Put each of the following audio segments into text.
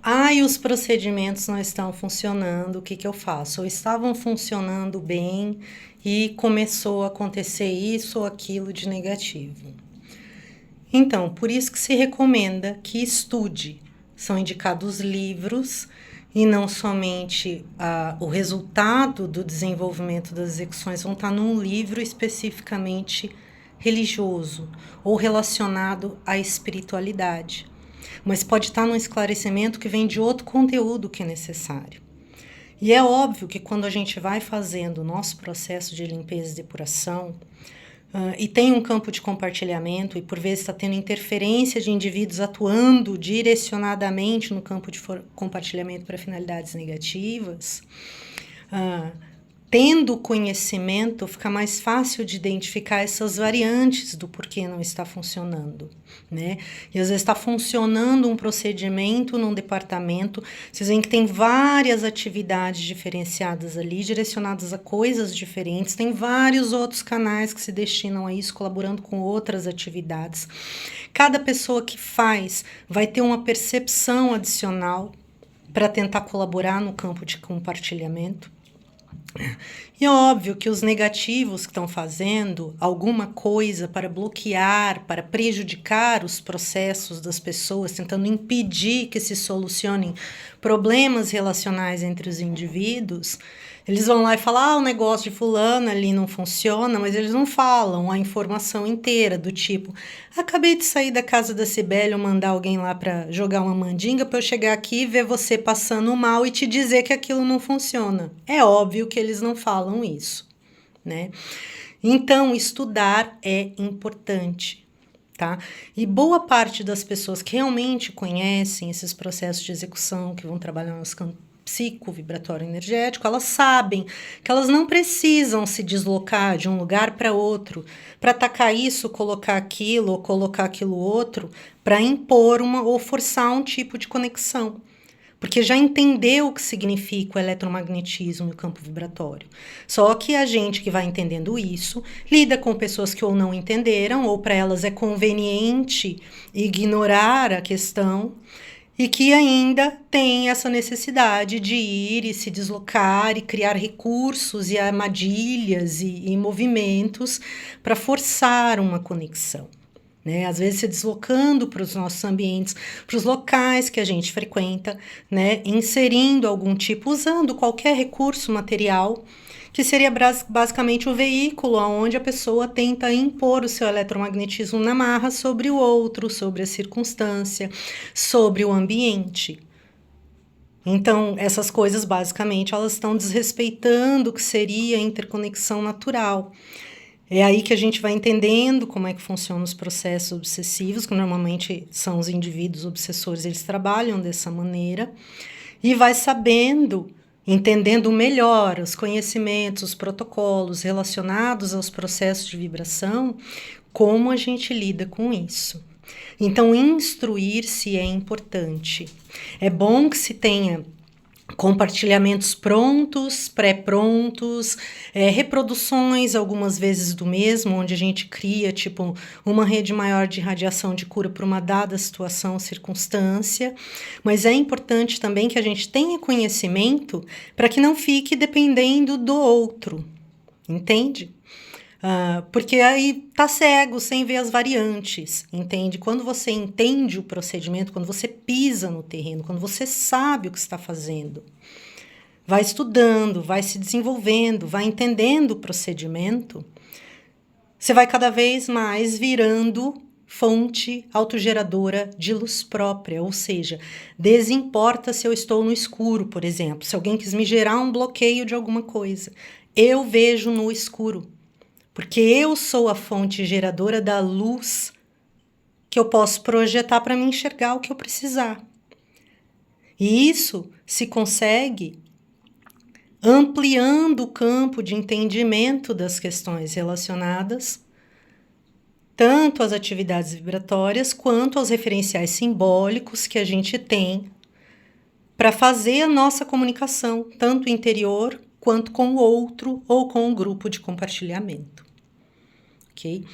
E os procedimentos não estão funcionando, o que que eu faço? Ou estavam funcionando bem e começou a acontecer isso ou aquilo de negativo. Então, por isso que se recomenda que estude. São indicados livros e não somente o resultado do desenvolvimento das execuções vão estar num livro especificamente religioso ou relacionado à espiritualidade. Mas pode estar num esclarecimento que vem de outro conteúdo que é necessário. E é óbvio que quando a gente vai fazendo o nosso processo de limpeza e depuração, e tem um campo de compartilhamento, e por vezes está tendo interferência de indivíduos atuando direcionadamente no campo de compartilhamento para finalidades negativas, tendo conhecimento, fica mais fácil de identificar essas variantes do porquê não está funcionando, né? E às vezes está funcionando um procedimento num departamento, vocês veem que tem várias atividades diferenciadas ali, direcionadas a coisas diferentes, tem vários outros canais que se destinam a isso, colaborando com outras atividades. Cada pessoa que faz vai ter uma percepção adicional para tentar colaborar no campo de compartilhamento. E é óbvio que os negativos que estão fazendo alguma coisa para bloquear, para prejudicar os processos das pessoas, tentando impedir que se solucionem problemas relacionais entre os indivíduos, eles vão lá e falam, o negócio de fulano ali não funciona, mas eles não falam a informação inteira, do tipo, acabei de sair da casa da Cibele, mandar alguém lá para jogar uma mandinga para eu chegar aqui e ver você passando mal e te dizer que aquilo não funciona. É óbvio que eles não falam isso, né? Então, estudar é importante. Tá? E boa parte das pessoas que realmente conhecem esses processos de execução, que vão trabalhar nos campos psicovibratório energético, elas sabem que elas não precisam se deslocar de um lugar para outro para atacar isso, colocar aquilo ou colocar aquilo outro para impor uma ou forçar um tipo de conexão. Porque já entendeu o que significa o eletromagnetismo e o campo vibratório. Só que a gente que vai entendendo isso, lida com pessoas que ou não entenderam, ou para elas é conveniente ignorar a questão, e que ainda tem essa necessidade de ir e se deslocar e criar recursos e armadilhas e movimentos para forçar uma conexão. Né? Às vezes se deslocando para os nossos ambientes, para os locais que a gente frequenta, né? Inserindo algum tipo, usando qualquer recurso material, que seria basicamente o veículo onde a pessoa tenta impor o seu eletromagnetismo na marra sobre o outro, sobre a circunstância, sobre o ambiente. Então, essas coisas, basicamente, elas estão desrespeitando o que seria a interconexão natural. É aí que a gente vai entendendo como é que funcionam os processos obsessivos, que normalmente são os indivíduos obsessores, eles trabalham dessa maneira, e vai sabendo, entendendo melhor os conhecimentos, os protocolos relacionados aos processos de vibração, como a gente lida com isso. Então, instruir-se é importante. É bom que se tenha compartilhamentos prontos, pré-prontos, reproduções algumas vezes do mesmo, onde a gente cria tipo uma rede maior de radiação de cura para uma dada situação ou circunstância, mas é importante também que a gente tenha conhecimento para que não fique dependendo do outro, entende? Porque aí tá cego, sem ver as variantes, entende? Quando você entende o procedimento, quando você pisa no terreno, quando você sabe o que está fazendo, vai estudando, vai se desenvolvendo, vai entendendo o procedimento, você vai cada vez mais virando fonte autogeradora de luz própria, ou seja, desimporta se eu estou no escuro, por exemplo, se alguém quis me gerar um bloqueio de alguma coisa, eu vejo no escuro. Porque eu sou a fonte geradora da luz que eu posso projetar para me enxergar o que eu precisar. E isso se consegue ampliando o campo de entendimento das questões relacionadas tanto às atividades vibratórias quanto aos referenciais simbólicos que a gente tem para fazer a nossa comunicação, tanto interior quanto com o outro ou com o grupo de compartilhamento. ok?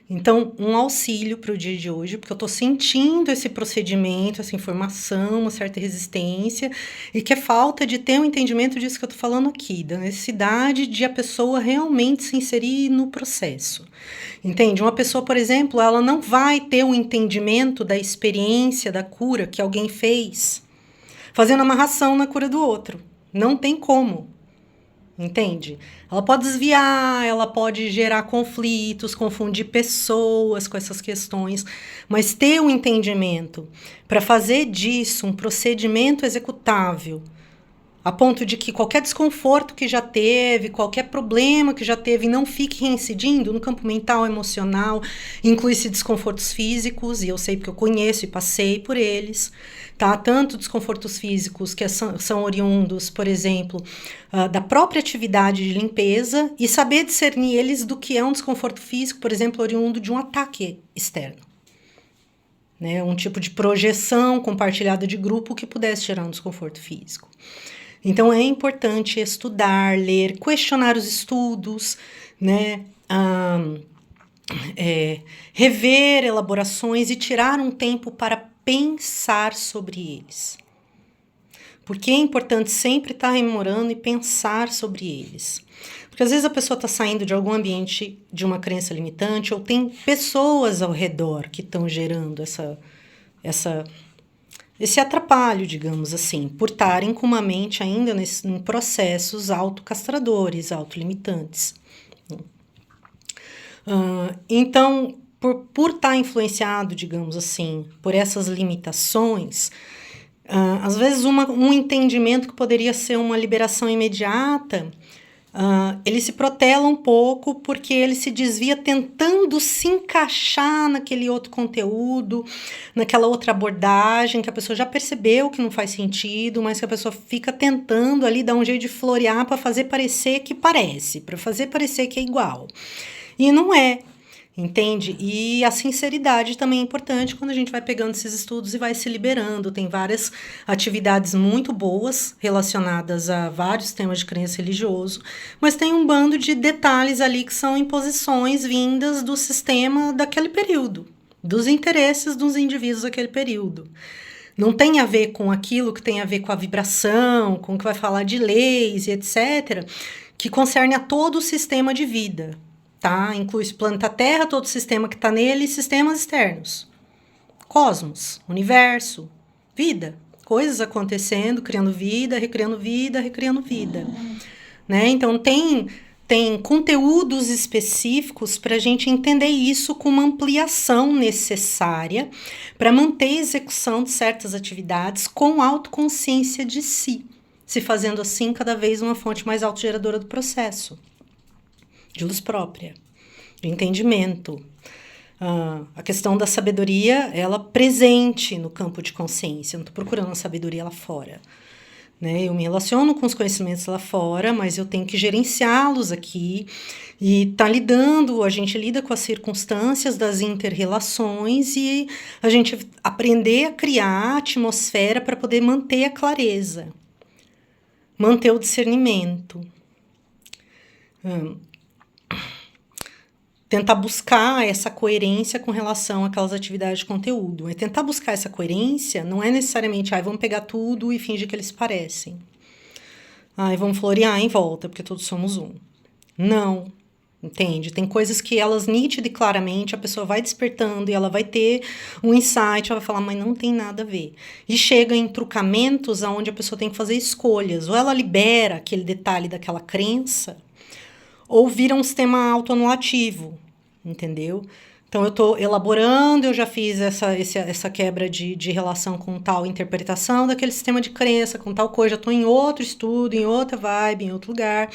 Então, um auxílio para o dia de hoje, porque eu estou sentindo esse procedimento, essa informação, uma certa resistência, e que é falta de ter um entendimento disso que eu estou falando aqui, da necessidade de a pessoa realmente se inserir no processo. Entende? Uma pessoa, por exemplo, ela não vai ter um entendimento da experiência da cura que alguém fez, fazendo amarração na cura do outro. Não tem como. Entende? Ela pode desviar, ela pode gerar conflitos, confundir pessoas com essas questões, mas ter um entendimento para fazer disso um procedimento executável, a ponto de que qualquer desconforto que já teve, qualquer problema que já teve, não fique reincidindo no campo mental, emocional, inclui-se desconfortos físicos, e eu sei porque eu conheço e passei por eles, tá? Tanto desconfortos físicos que são oriundos, por exemplo, da própria atividade de limpeza, e saber discernir eles do que é um desconforto físico, por exemplo, oriundo de um ataque externo. Né? Um tipo de projeção compartilhada de grupo que pudesse gerar um desconforto físico. Então, é importante estudar, ler, questionar os estudos, né? Rever elaborações e tirar um tempo para pensar sobre eles. Porque é importante sempre estar rememorando e pensar sobre eles. Porque às vezes a pessoa está saindo de algum ambiente de uma crença limitante ou tem pessoas ao redor que estão gerando esse atrapalho, digamos assim, por estarem com uma mente ainda em processos autocastradores, autolimitantes. Então, por estar influenciado, digamos assim, por essas limitações, às vezes um entendimento que poderia ser uma liberação imediata, ele se protela um pouco porque ele se desvia tentando se encaixar naquele outro conteúdo, naquela outra abordagem que a pessoa já percebeu que não faz sentido, mas que a pessoa fica tentando ali dar um jeito de florear para fazer parecer que parece, para fazer parecer que é igual. E não é. Entende? E a sinceridade também é importante quando a gente vai pegando esses estudos e vai se liberando. Tem várias atividades muito boas relacionadas a vários temas de crença religioso, mas tem um bando de detalhes ali que são imposições vindas do sistema daquele período, dos interesses dos indivíduos daquele período. Não tem a ver com aquilo que tem a ver com a vibração, com o que vai falar de leis e etc., que concerne a todo o sistema de vida. Tá? Inclui o planeta Terra, todo o sistema que está nele e sistemas externos. Cosmos, universo, vida. Coisas acontecendo, criando vida, recriando vida, recriando vida. Né? Então, tem conteúdos específicos para a gente entender isso com uma ampliação necessária para manter a execução de certas atividades com autoconsciência de si, se fazendo assim cada vez uma fonte mais autogeradora do processo. De luz própria, de entendimento. A questão da sabedoria, ela presente no campo de consciência. Eu não estou procurando a sabedoria lá fora. Né? Eu me relaciono com os conhecimentos lá fora, mas eu tenho que gerenciá-los aqui. E a gente lida com as circunstâncias das inter-relações e a gente aprender a criar a atmosfera para poder manter a clareza, manter o discernimento. Tentar buscar essa coerência com relação àquelas atividades de conteúdo. E tentar buscar essa coerência não é necessariamente, vamos pegar tudo e fingir que eles parecem. Vamos florear em volta, porque todos somos um. Não, entende? Tem coisas que elas nítida e claramente a pessoa vai despertando e ela vai ter um insight, ela vai falar, mas não tem nada a ver. E chega em trucamentos onde a pessoa tem que fazer escolhas. Ou ela libera aquele detalhe daquela crença, ou vira um sistema autoanulativo, entendeu? Então, eu estou elaborando, eu já fiz essa quebra de relação com tal interpretação daquele sistema de crença, com tal coisa, já estou em outro estudo, em outra vibe, em outro lugar.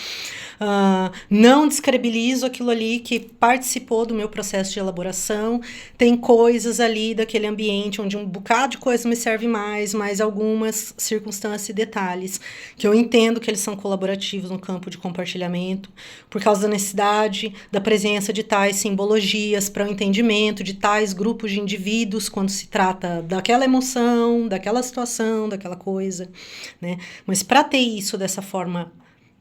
Não descredibilizo aquilo ali que participou do meu processo de elaboração. Tem coisas ali daquele ambiente onde um bocado de coisa me serve mais, mas algumas circunstâncias e detalhes que eu entendo que eles são colaborativos no campo de compartilhamento, por causa da necessidade da presença de tais simbologias para o entendimento de tais grupos de indivíduos quando se trata daquela emoção, daquela situação, daquela coisa, né? Mas para ter isso dessa forma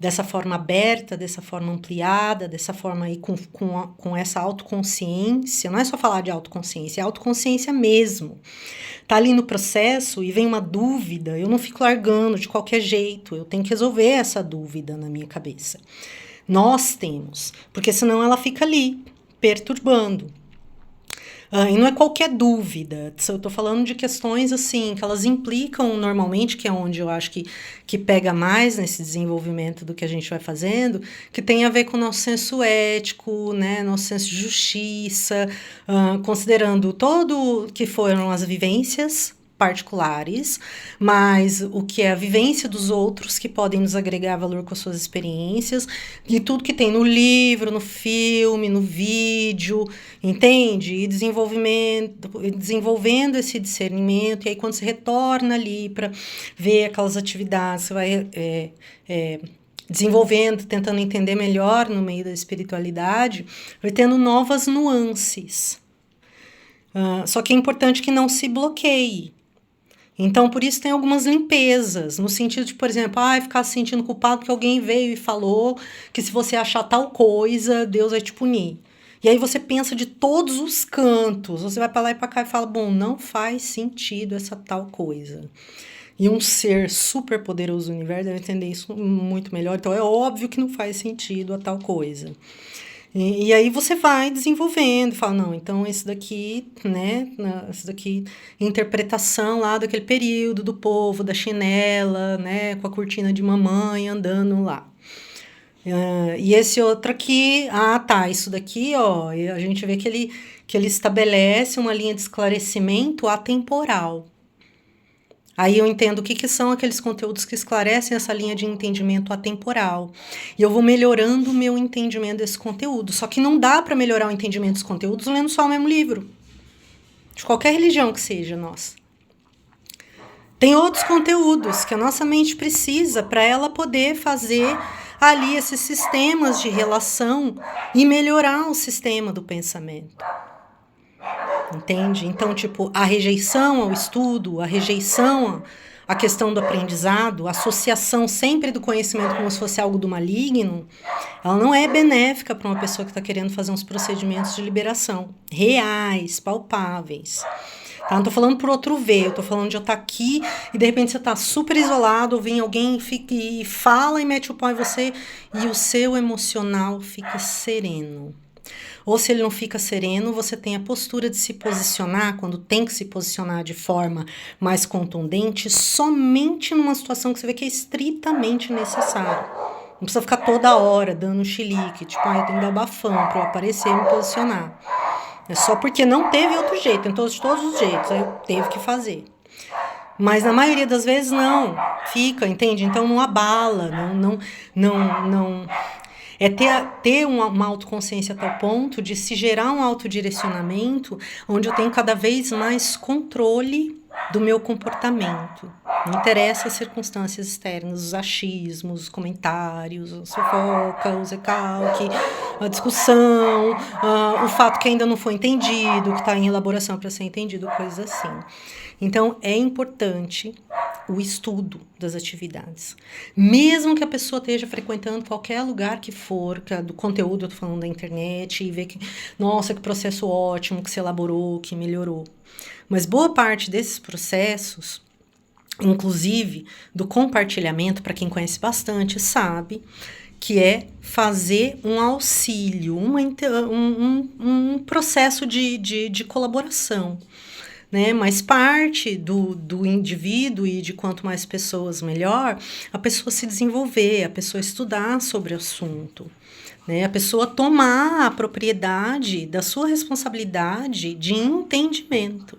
dessa forma aberta, dessa forma ampliada, dessa forma aí com essa autoconsciência. Não é só falar de autoconsciência, é autoconsciência mesmo. Tá ali no processo e vem uma dúvida, eu não fico largando de qualquer jeito, eu tenho que resolver essa dúvida na minha cabeça. Nós temos, porque senão ela fica ali, perturbando. E não é qualquer dúvida, eu tô falando de questões assim, que elas implicam normalmente, que é onde eu acho que pega mais nesse desenvolvimento do que a gente vai fazendo, que tem a ver com o nosso senso ético, né, nosso senso de justiça, considerando todo que foram as vivências particulares, mas o que é a vivência dos outros que podem nos agregar valor com as suas experiências, e tudo que tem no livro, no filme, no vídeo, entende? E desenvolvendo esse discernimento, e aí quando você retorna ali para ver aquelas atividades, você vai desenvolvendo, tentando entender melhor no meio da espiritualidade, vai tendo novas nuances. Só que é importante que não se bloqueie. Então, por isso tem algumas limpezas, no sentido de, por exemplo, ficar se sentindo culpado porque alguém veio e falou que se você achar tal coisa, Deus vai te punir. E aí você pensa de todos os cantos, você vai para lá e para cá e fala, bom, não faz sentido essa tal coisa. E um ser super poderoso do universo deve entender isso muito melhor, então é óbvio que não faz sentido a tal coisa. E aí você vai desenvolvendo, fala, não, então esse daqui, né, esse daqui, interpretação lá daquele período do povo, da chinela, né, com a cortina de mamãe andando lá. E esse outro aqui, isso daqui, ó, a gente vê que ele estabelece uma linha de esclarecimento atemporal. Aí eu entendo o que são aqueles conteúdos que esclarecem essa linha de entendimento atemporal. E eu vou melhorando o meu entendimento desse conteúdo. Só que não dá para melhorar o entendimento dos conteúdos lendo só o mesmo livro. De qualquer religião que seja, nossa. Tem outros conteúdos que a nossa mente precisa para ela poder fazer ali esses sistemas de relação e melhorar o sistema do pensamento. Entende? Então, tipo, a rejeição ao estudo, a rejeição à questão do aprendizado, a associação sempre do conhecimento como se fosse algo do maligno, ela não é benéfica para uma pessoa que está querendo fazer uns procedimentos de liberação reais, palpáveis. Tá? Não estou falando por outro ver, eu estou falando de eu estar aqui e de repente você está super isolado, ou vem alguém e fala e mete o pau em você e o seu emocional fica sereno. Ou se ele não fica sereno, você tem a postura de se posicionar, quando tem que se posicionar de forma mais contundente, somente numa situação que você vê que é estritamente necessário. Não precisa ficar toda hora dando chilique, tipo, eu tenho que dar bafão para eu aparecer e me posicionar. É só porque não teve outro jeito, então de todos os jeitos, aí eu teve que fazer. Mas na maioria das vezes não, fica, entende? Então não abala, não é ter uma autoconsciência a tal ponto de se gerar um autodirecionamento onde eu tenho cada vez mais controle do meu comportamento. Não interessa as circunstâncias externas, os achismos, os comentários, a fofoca, o recalque, a discussão, o fato que ainda não foi entendido, que está em elaboração para ser entendido, coisas assim. Então, é importante o estudo das atividades. Mesmo que a pessoa esteja frequentando qualquer lugar que for, do conteúdo, eu estou falando da internet, e ver que, nossa, que processo ótimo que se elaborou, que melhorou. Mas boa parte desses processos, inclusive do compartilhamento, para quem conhece bastante, sabe que é fazer um auxílio, um processo de colaboração. Né? Mas parte do indivíduo e de quanto mais pessoas, melhor, a pessoa se desenvolver, a pessoa estudar sobre o assunto. Né? A pessoa tomar a propriedade da sua responsabilidade de entendimento.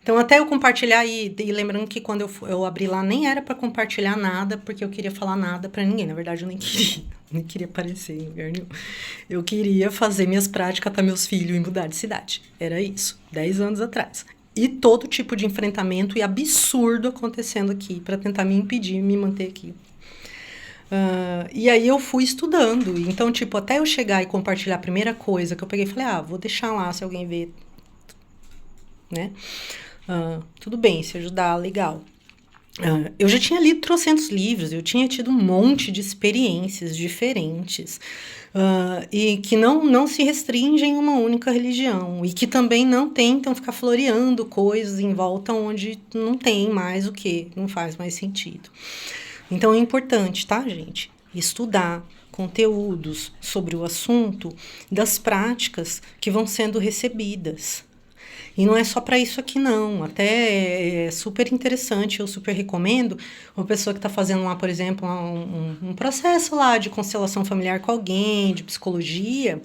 Então, até eu compartilhar, e lembrando que quando eu abri lá, nem era para compartilhar nada, porque eu queria falar nada para ninguém. Na verdade, eu nem queria aparecer em lugar nenhum. Eu queria fazer minhas práticas, catar meus filhos e mudar de cidade. Era isso, 10 anos atrás. E todo tipo de enfrentamento e absurdo acontecendo aqui, para tentar me impedir, me manter aqui. E aí eu fui estudando. Então, tipo, até eu chegar e compartilhar a primeira coisa que eu peguei e falei, vou deixar lá se alguém ver, né? Tudo bem, se ajudar, legal. Eu já tinha lido trocentos livros, eu tinha tido um monte de experiências diferentes, e que não se restringem a uma única religião, e que também não tentam ficar floreando coisas em volta onde não tem mais o que, não faz mais sentido. Então é importante, tá, gente? Estudar conteúdos sobre o assunto das práticas que vão sendo recebidas. E não é só para isso aqui, não. Até é super interessante, eu super recomendo uma pessoa que está fazendo lá, por exemplo, um processo lá de constelação familiar com alguém, de psicologia,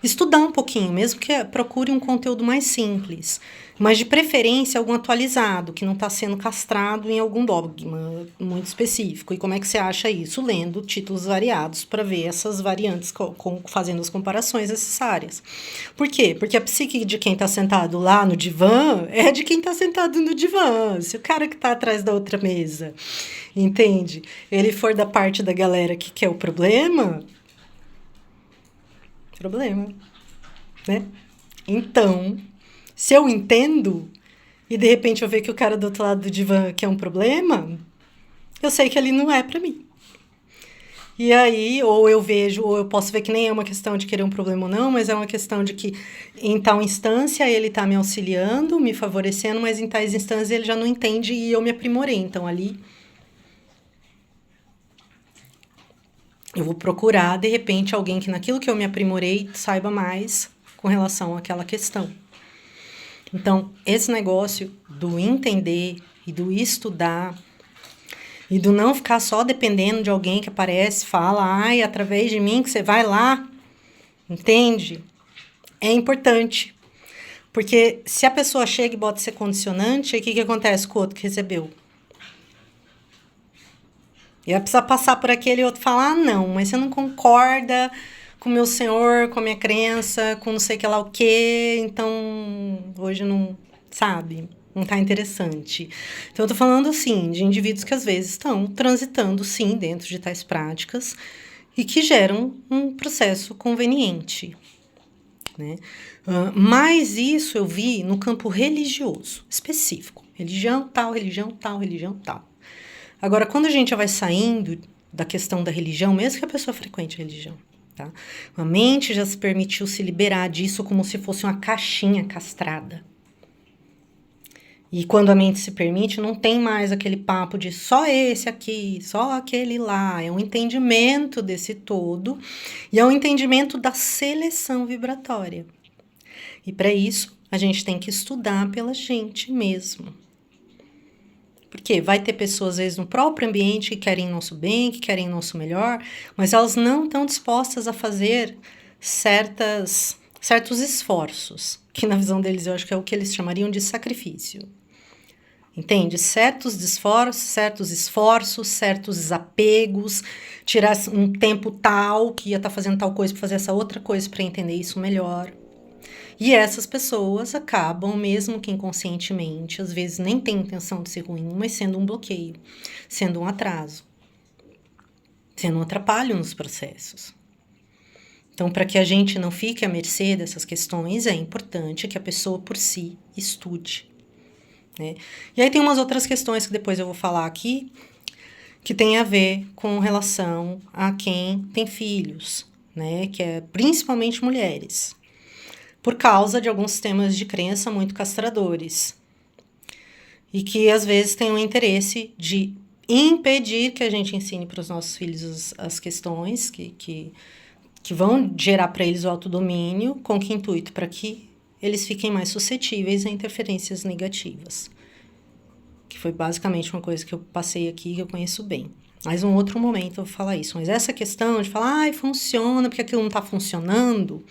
estudar um pouquinho, mesmo que procure um conteúdo mais simples, mas de preferência algum atualizado, que não está sendo castrado em algum dogma muito específico. E como é que você acha isso? Lendo títulos variados para ver essas variantes, fazendo as comparações necessárias. Por quê? Porque a psique de quem está sentado lá no divã é de quem está sentado no divã. Se o cara que está atrás da outra mesa, entende? Ele for da parte da galera que quer o problema, né? Então, se eu entendo e de repente eu ver que o cara do outro lado do divã quer um problema, eu sei que ali não é pra mim. E aí, ou eu vejo, ou eu posso ver que nem é uma questão de querer um problema ou não, mas é uma questão de que em tal instância ele tá me auxiliando, me favorecendo, mas em tais instâncias ele já não entende e eu me aprimorei. Então ali eu vou procurar, de repente, alguém que naquilo que eu me aprimorei saiba mais com relação àquela questão. Então, esse negócio do entender e do estudar e do não ficar só dependendo de alguém que aparece, fala, ai, através de mim que você vai lá, entende? É importante. Porque se a pessoa chega e bota esse condicionante, aí o que acontece com o outro que recebeu? E vai precisar passar por aquele outro e falar, ah, não, mas você não concorda com o meu senhor, com a minha crença, com não sei que lá o quê, então hoje não, sabe, não tá interessante. Então eu tô falando, assim, de indivíduos que às vezes estão transitando, sim, dentro de tais práticas e que geram um processo conveniente, né? Mas isso eu vi no campo religioso, específico. Religião tal, religião tal, religião tal. Agora, quando a gente vai saindo da questão da religião, mesmo que a pessoa frequente a religião, tá? A mente já se permitiu se liberar disso como se fosse uma caixinha castrada. E quando a mente se permite, não tem mais aquele papo de só esse aqui, só aquele lá. É um entendimento desse todo e é um entendimento da seleção vibratória. E para isso, a gente tem que estudar pela gente mesmo. Porque vai ter pessoas, às vezes, no próprio ambiente que querem nosso bem, que querem nosso melhor, mas elas não estão dispostas a fazer certos esforços, que na visão deles eu acho que é o que eles chamariam de sacrifício. Entende? Certos esforços, certos desapegos, tirar um tempo tal que ia estar fazendo tal coisa para fazer essa outra coisa para entender isso melhor. E essas pessoas acabam, mesmo que inconscientemente, às vezes nem tem intenção de ser ruim, mas sendo um bloqueio, sendo um atraso, sendo um atrapalho nos processos. Então, para que a gente não fique à mercê dessas questões, é importante que a pessoa por si estude, né? E aí tem umas outras questões que depois eu vou falar aqui, que tem a ver com relação a quem tem filhos, né? Que é principalmente mulheres, por causa de alguns sistemas de crença muito castradores. E que, às vezes, têm o interesse de impedir que a gente ensine para os nossos filhos as questões que vão gerar para eles o autodomínio, com que intuito? Para que eles fiquem mais suscetíveis a interferências negativas. Que foi basicamente uma coisa que eu passei aqui, que eu conheço bem. Mas um outro momento eu vou falar isso. Mas essa questão de falar, ai, funciona, porque aquilo não tá funcionando,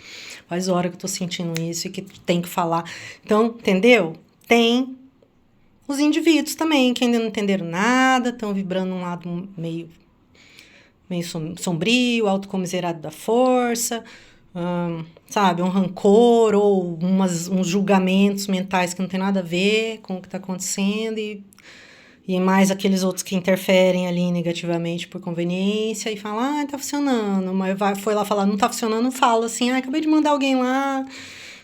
faz hora que eu tô sentindo isso e que tem que falar. Então, entendeu? Tem os indivíduos também, que ainda não entenderam nada, estão vibrando um lado meio sombrio, autocomiserado da força, sabe? Um rancor ou uns julgamentos mentais que não tem nada a ver com o que tá acontecendo e mais aqueles outros que interferem ali negativamente por conveniência e falam, ah, tá funcionando, mas foi lá falar, não tá funcionando, fala assim, ah, acabei de mandar alguém lá,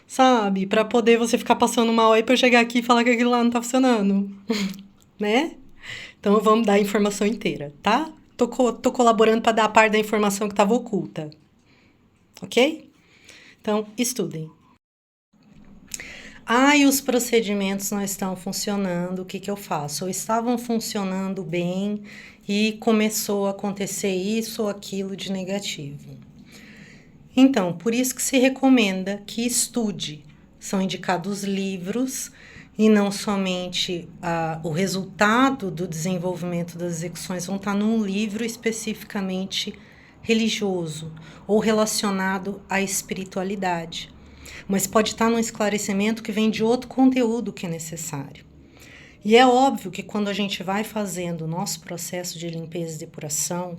sabe, pra poder você ficar passando mal aí pra eu chegar aqui e falar que aquilo lá não tá funcionando, né? Então vamos dar a informação inteira, tá? Tô colaborando para dar a parte da informação que estava oculta. Ok? Então, estudem. E os procedimentos não estão funcionando, o que que eu faço? Ou estavam funcionando bem e começou a acontecer isso ou aquilo de negativo. Então, por isso que se recomenda que estude. São indicados livros e não somente o resultado do desenvolvimento das execuções vão estar num livro especificamente religioso ou relacionado à espiritualidade. Mas pode estar num esclarecimento que vem de outro conteúdo que é necessário. E é óbvio que quando a gente vai fazendo o nosso processo de limpeza e depuração,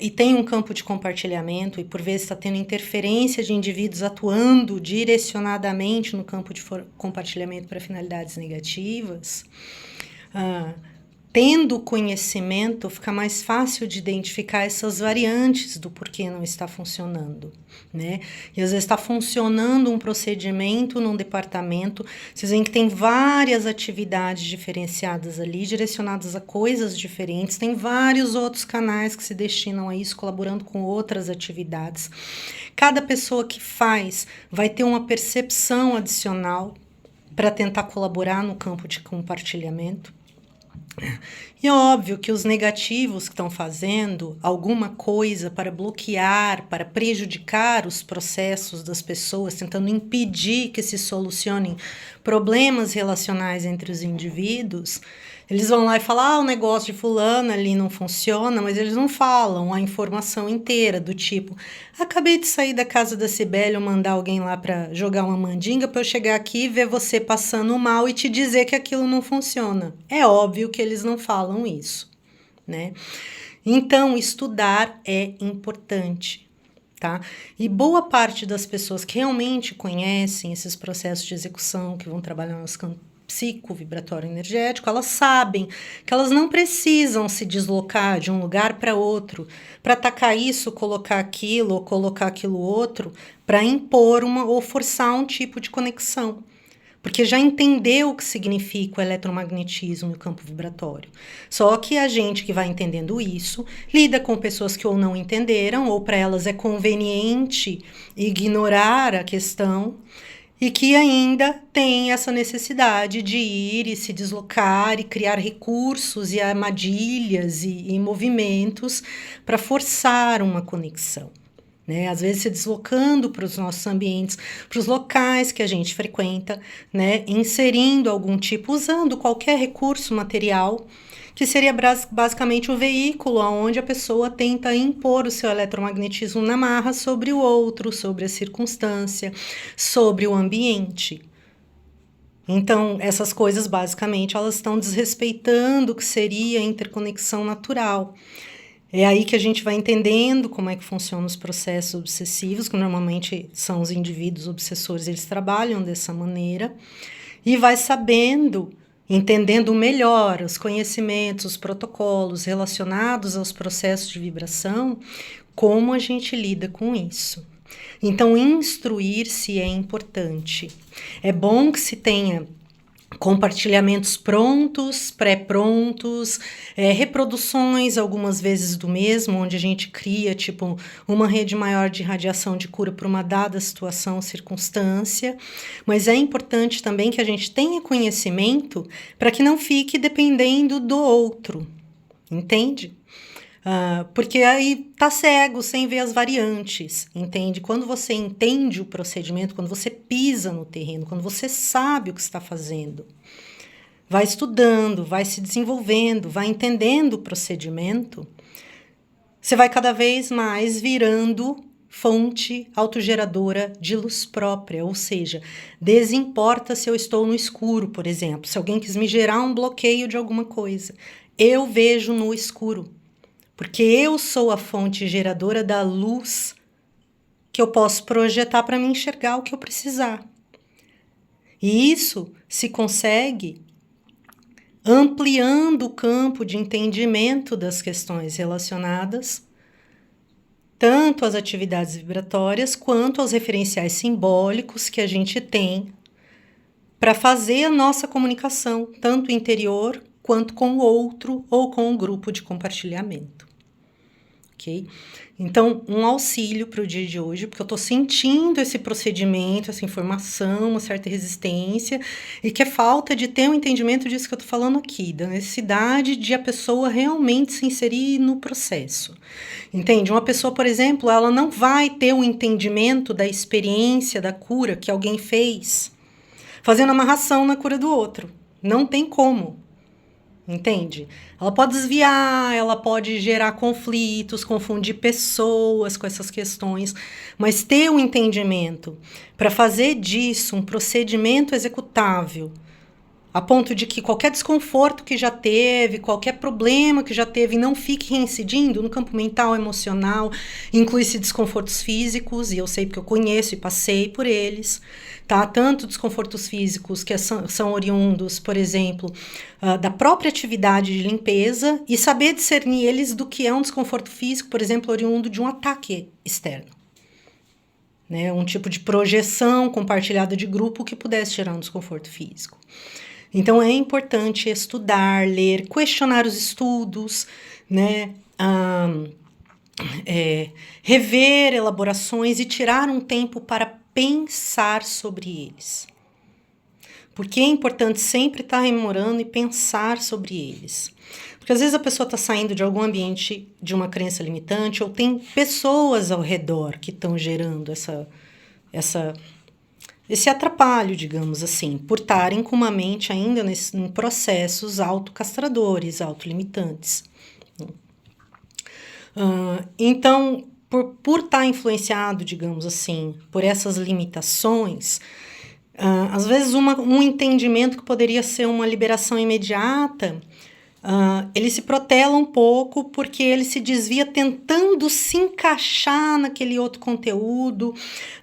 e tem um campo de compartilhamento, e por vezes está tendo interferência de indivíduos atuando direcionadamente no campo de compartilhamento para finalidades negativas, tendo conhecimento, fica mais fácil de identificar essas variantes do porquê não está funcionando, né? E às vezes está funcionando um procedimento num departamento, vocês veem que tem várias atividades diferenciadas ali, direcionadas a coisas diferentes, tem vários outros canais que se destinam a isso, colaborando com outras atividades. Cada pessoa que faz vai ter uma percepção adicional para tentar colaborar no campo de compartilhamento. E é óbvio que os negativos que estão fazendo alguma coisa para bloquear, para prejudicar os processos das pessoas, tentando impedir que se solucionem problemas relacionais entre os indivíduos, eles vão lá e falam, o negócio de fulano ali não funciona, mas eles não falam a informação inteira, do tipo, acabei de sair da casa da Cibele, mandar alguém lá para jogar uma mandinga para eu chegar aqui e ver você passando mal e te dizer que aquilo não funciona. É óbvio que eles não falam isso, né? Então, estudar é importante. Tá? E boa parte das pessoas que realmente conhecem esses processos de execução, que vão trabalhar nos campos psico-vibratório energético, elas sabem que elas não precisam se deslocar de um lugar para outro para atacar isso, colocar aquilo ou colocar aquilo outro para impor ou forçar um tipo de conexão. Porque já entendeu o que significa o eletromagnetismo e o campo vibratório. Só que a gente que vai entendendo isso, lida com pessoas que ou não entenderam, ou para elas é conveniente ignorar a questão, e que ainda tem essa necessidade de ir e se deslocar e criar recursos e armadilhas e movimentos para forçar uma conexão. Né? Às vezes se deslocando para os nossos ambientes, para os locais que a gente frequenta, né? Inserindo algum tipo, usando qualquer recurso material, que seria basicamente o veículo onde a pessoa tenta impor o seu eletromagnetismo na marra sobre o outro, sobre a circunstância, sobre o ambiente. Então, essas coisas, basicamente, elas estão desrespeitando o que seria a interconexão natural. É aí que a gente vai entendendo como é que funcionam os processos obsessivos, que normalmente são os indivíduos obsessores, eles trabalham dessa maneira, e vai sabendo, entendendo melhor os conhecimentos, os protocolos relacionados aos processos de vibração, como a gente lida com isso. Então, instruir-se é importante. É bom que se tenha compartilhamentos prontos, pré-prontos, reproduções algumas vezes do mesmo, onde a gente cria tipo uma rede maior de radiação de cura para uma dada situação ou circunstância, mas é importante também que a gente tenha conhecimento para que não fique dependendo do outro, entende? Porque aí tá cego, sem ver as variantes, entende? Quando você entende o procedimento, quando você pisa no terreno, quando você sabe o que está fazendo, vai estudando, vai se desenvolvendo, vai entendendo o procedimento, você vai cada vez mais virando fonte autogeradora de luz própria, ou seja, desimporta se eu estou no escuro, por exemplo, se alguém quis me gerar um bloqueio de alguma coisa, eu vejo no escuro. Porque eu sou a fonte geradora da luz que eu posso projetar para me enxergar o que eu precisar. E isso se consegue ampliando o campo de entendimento das questões relacionadas tanto às atividades vibratórias quanto aos referenciais simbólicos que a gente tem para fazer a nossa comunicação, tanto interior quanto com o outro ou com o grupo de compartilhamento. Ok? Então, um auxílio para o dia de hoje, porque eu estou sentindo esse procedimento, essa informação, uma certa resistência, e que é falta de ter um entendimento disso que eu estou falando aqui, da necessidade de a pessoa realmente se inserir no processo. Entende? Uma pessoa, por exemplo, ela não vai ter um entendimento da experiência da cura que alguém fez, fazendo amarração na cura do outro. Não tem como. Entende? Ela pode desviar, ela pode gerar conflitos, confundir pessoas com essas questões, mas ter um entendimento para fazer disso um procedimento executável, a ponto de que qualquer desconforto que já teve, qualquer problema que já teve, não fique reincidindo no campo mental, emocional, inclui-se desconfortos físicos, e eu sei porque eu conheço e passei por eles, tá? Tanto desconfortos físicos que são oriundos, por exemplo, da própria atividade de limpeza, e saber discernir eles do que é um desconforto físico, por exemplo, oriundo de um ataque externo. Né? Um tipo de projeção compartilhada de grupo que pudesse gerar um desconforto físico. Então, é importante estudar, ler, questionar os estudos, né? Rever elaborações e tirar um tempo para pensar sobre eles. Porque é importante sempre estar rememorando e pensar sobre eles. Porque às vezes a pessoa está saindo de algum ambiente de uma crença limitante ou tem pessoas ao redor que estão gerando esse atrapalho, digamos assim, por estarem com uma mente ainda em processos autocastradores, autolimitantes. Então, por estar influenciado, digamos assim, por essas limitações, às vezes um entendimento que poderia ser uma liberação imediata, ele se protela um pouco porque ele se desvia tentando se encaixar naquele outro conteúdo,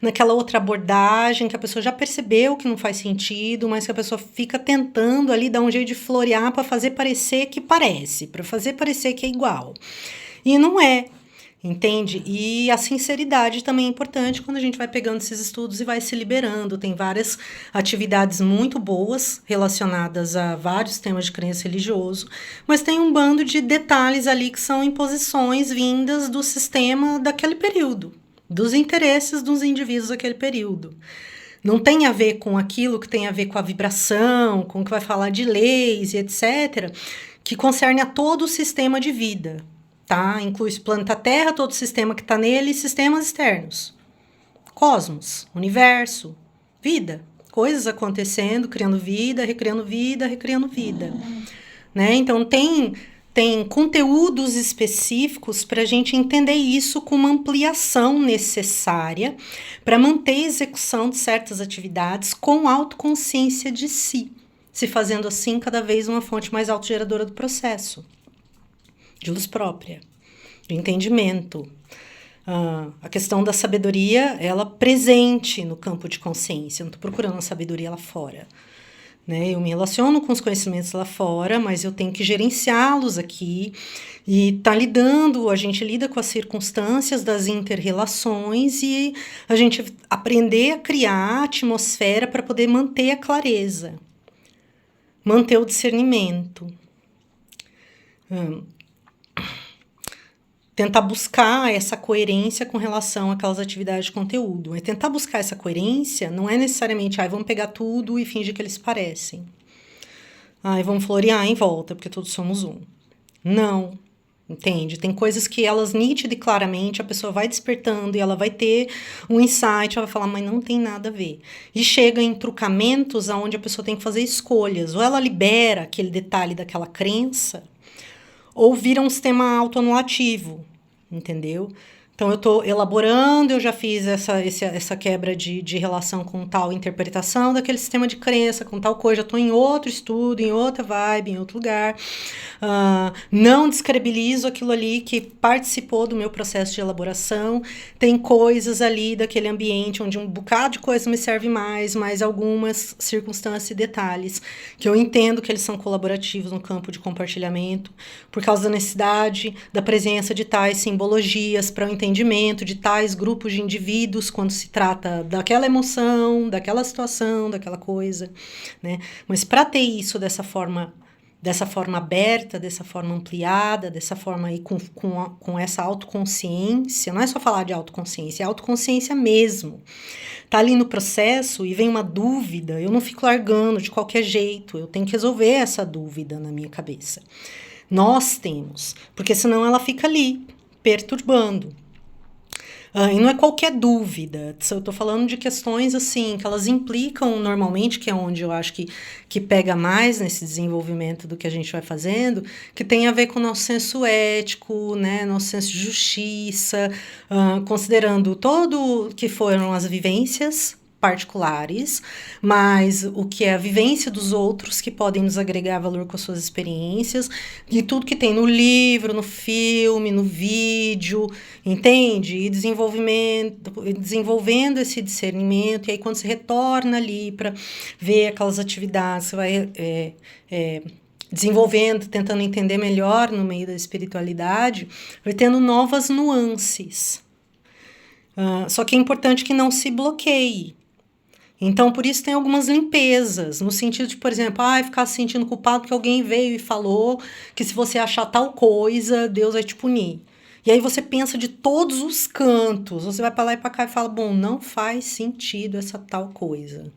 naquela outra abordagem que a pessoa já percebeu que não faz sentido, mas que a pessoa fica tentando ali dar um jeito de florear para fazer parecer que parece, para fazer parecer que é igual. E não é. Entende? E a sinceridade também é importante quando a gente vai pegando esses estudos e vai se liberando. Tem várias atividades muito boas relacionadas a vários temas de crença religioso, mas tem um bando de detalhes ali que são imposições vindas do sistema daquele período, dos interesses dos indivíduos daquele período. Não tem a ver com aquilo que tem a ver com a vibração, com o que vai falar de leis e etc., que concerne a todo o sistema de vida. Tá? Inclui o planeta Terra, todo o sistema que está nele e sistemas externos. Cosmos, universo, vida. Coisas acontecendo, criando vida, recriando vida, recriando vida. Né? Então, tem conteúdos específicos para a gente entender isso com uma ampliação necessária para manter a execução de certas atividades com autoconsciência de si, se fazendo assim cada vez uma fonte mais autogeradora do processo. De luz própria, de entendimento. A questão da sabedoria, ela presente no campo de consciência. Eu não estou procurando a sabedoria lá fora. Né? Eu me relaciono com os conhecimentos lá fora, mas eu tenho que gerenciá-los aqui. E a gente lida com as circunstâncias das inter-relações e a gente aprender a criar a atmosfera para poder manter a clareza, manter o discernimento. Tentar buscar essa coerência com relação àquelas atividades de conteúdo. Mas tentar buscar essa coerência não é necessariamente, vamos pegar tudo e fingir que eles parecem. Vamos florear em volta, porque todos somos um. Não, entende? Tem coisas que elas nítida e claramente a pessoa vai despertando e ela vai ter um insight, ela vai falar, mas não tem nada a ver. E chega em trucamentos onde a pessoa tem que fazer escolhas. Ou ela libera aquele detalhe daquela crença, ou vira um sistema autoanulativo, entendeu? Então, eu estou elaborando, eu já fiz essa quebra de relação com tal interpretação daquele sistema de crença, com tal coisa, já estou em outro estudo, em outra vibe, em outro lugar. Não descredibilizo aquilo ali que participou do meu processo de elaboração. Tem coisas ali daquele ambiente onde um bocado de coisa me serve mais, mas algumas circunstâncias e detalhes que eu entendo que eles são colaborativos no campo de compartilhamento, por causa da necessidade da presença de tais simbologias para o entendimento de tais grupos de indivíduos quando se trata daquela emoção, daquela situação, daquela coisa, né? Mas para ter isso dessa forma dessa forma aberta, dessa forma ampliada, dessa forma aí com essa autoconsciência. Não é só falar de autoconsciência, é autoconsciência mesmo. Tá ali no processo e vem uma dúvida, eu não fico largando de qualquer jeito, eu tenho que resolver essa dúvida na minha cabeça. Nós temos, porque senão ela fica ali, perturbando. E não é qualquer dúvida, eu tô falando de questões assim, que elas implicam normalmente, que é onde eu acho que pega mais nesse desenvolvimento do que a gente vai fazendo, que tem a ver com o nosso senso ético, né, nosso senso de justiça, considerando todo que foram as vivências particulares, mas o que é a vivência dos outros que podem nos agregar valor com as suas experiências, e tudo que tem no livro, no filme, no vídeo, entende? E desenvolvendo esse discernimento, e aí quando você retorna ali para ver aquelas atividades, você vai desenvolvendo, tentando entender melhor no meio da espiritualidade, vai tendo novas nuances. Só que é importante que não se bloqueie. Então, por isso tem algumas limpezas, no sentido de, por exemplo, ficar se sentindo culpado porque alguém veio e falou que se você achar tal coisa, Deus vai te punir. E aí você pensa de todos os cantos, você vai para lá e para cá e fala, bom, não faz sentido essa tal coisa.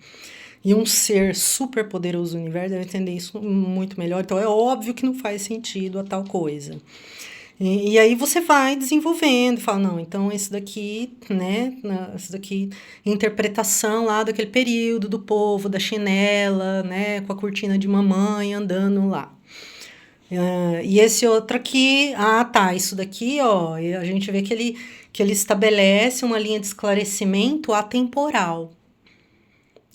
E um ser super poderoso do universo deve entender isso muito melhor, então é óbvio que não faz sentido a tal coisa. E aí você vai desenvolvendo, fala, não, então esse daqui, né, esse daqui, interpretação lá daquele período do povo, da chinela, né, com a cortina de mamãe andando lá. E esse outro aqui, isso daqui, ó, a gente vê que ele estabelece uma linha de esclarecimento atemporal.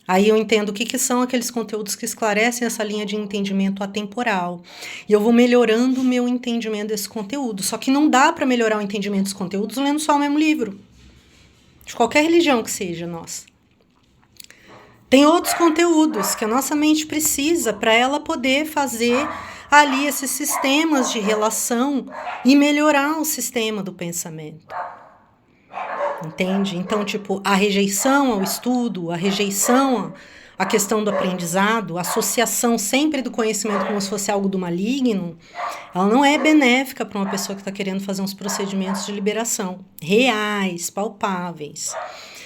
Aí eu entendo o que são aqueles conteúdos que esclarecem essa linha de entendimento atemporal. E eu vou melhorando o meu entendimento desse conteúdo. Só que não dá para melhorar o entendimento dos conteúdos lendo só o mesmo livro. De qualquer religião que seja, nossa. Tem outros conteúdos que a nossa mente precisa para ela poder fazer ali esses sistemas de relação e melhorar o sistema do pensamento. Entende? Então, tipo, a rejeição ao estudo, a rejeição à questão do aprendizado, a associação sempre do conhecimento como se fosse algo do maligno, ela não é benéfica para uma pessoa que está querendo fazer uns procedimentos de liberação reais, palpáveis.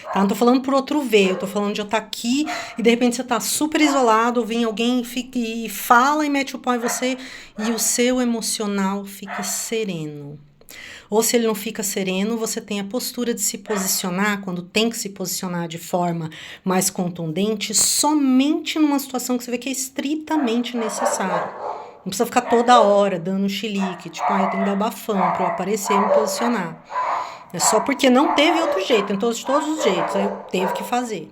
Tá? Não estou falando por outro ver, eu estou falando de eu estar aqui e de repente você está super isolado, vem alguém e fala e mete o pau em você e o seu emocional fica sereno. Ou se ele não fica sereno, você tem a postura de se posicionar, quando tem que se posicionar de forma mais contundente, somente numa situação que você vê que é estritamente necessário. Não precisa ficar toda hora dando chilique, tipo, eu tenho que dar bafão para eu aparecer e me posicionar. É só porque não teve outro jeito, de todos os jeitos, aí eu teve que fazer.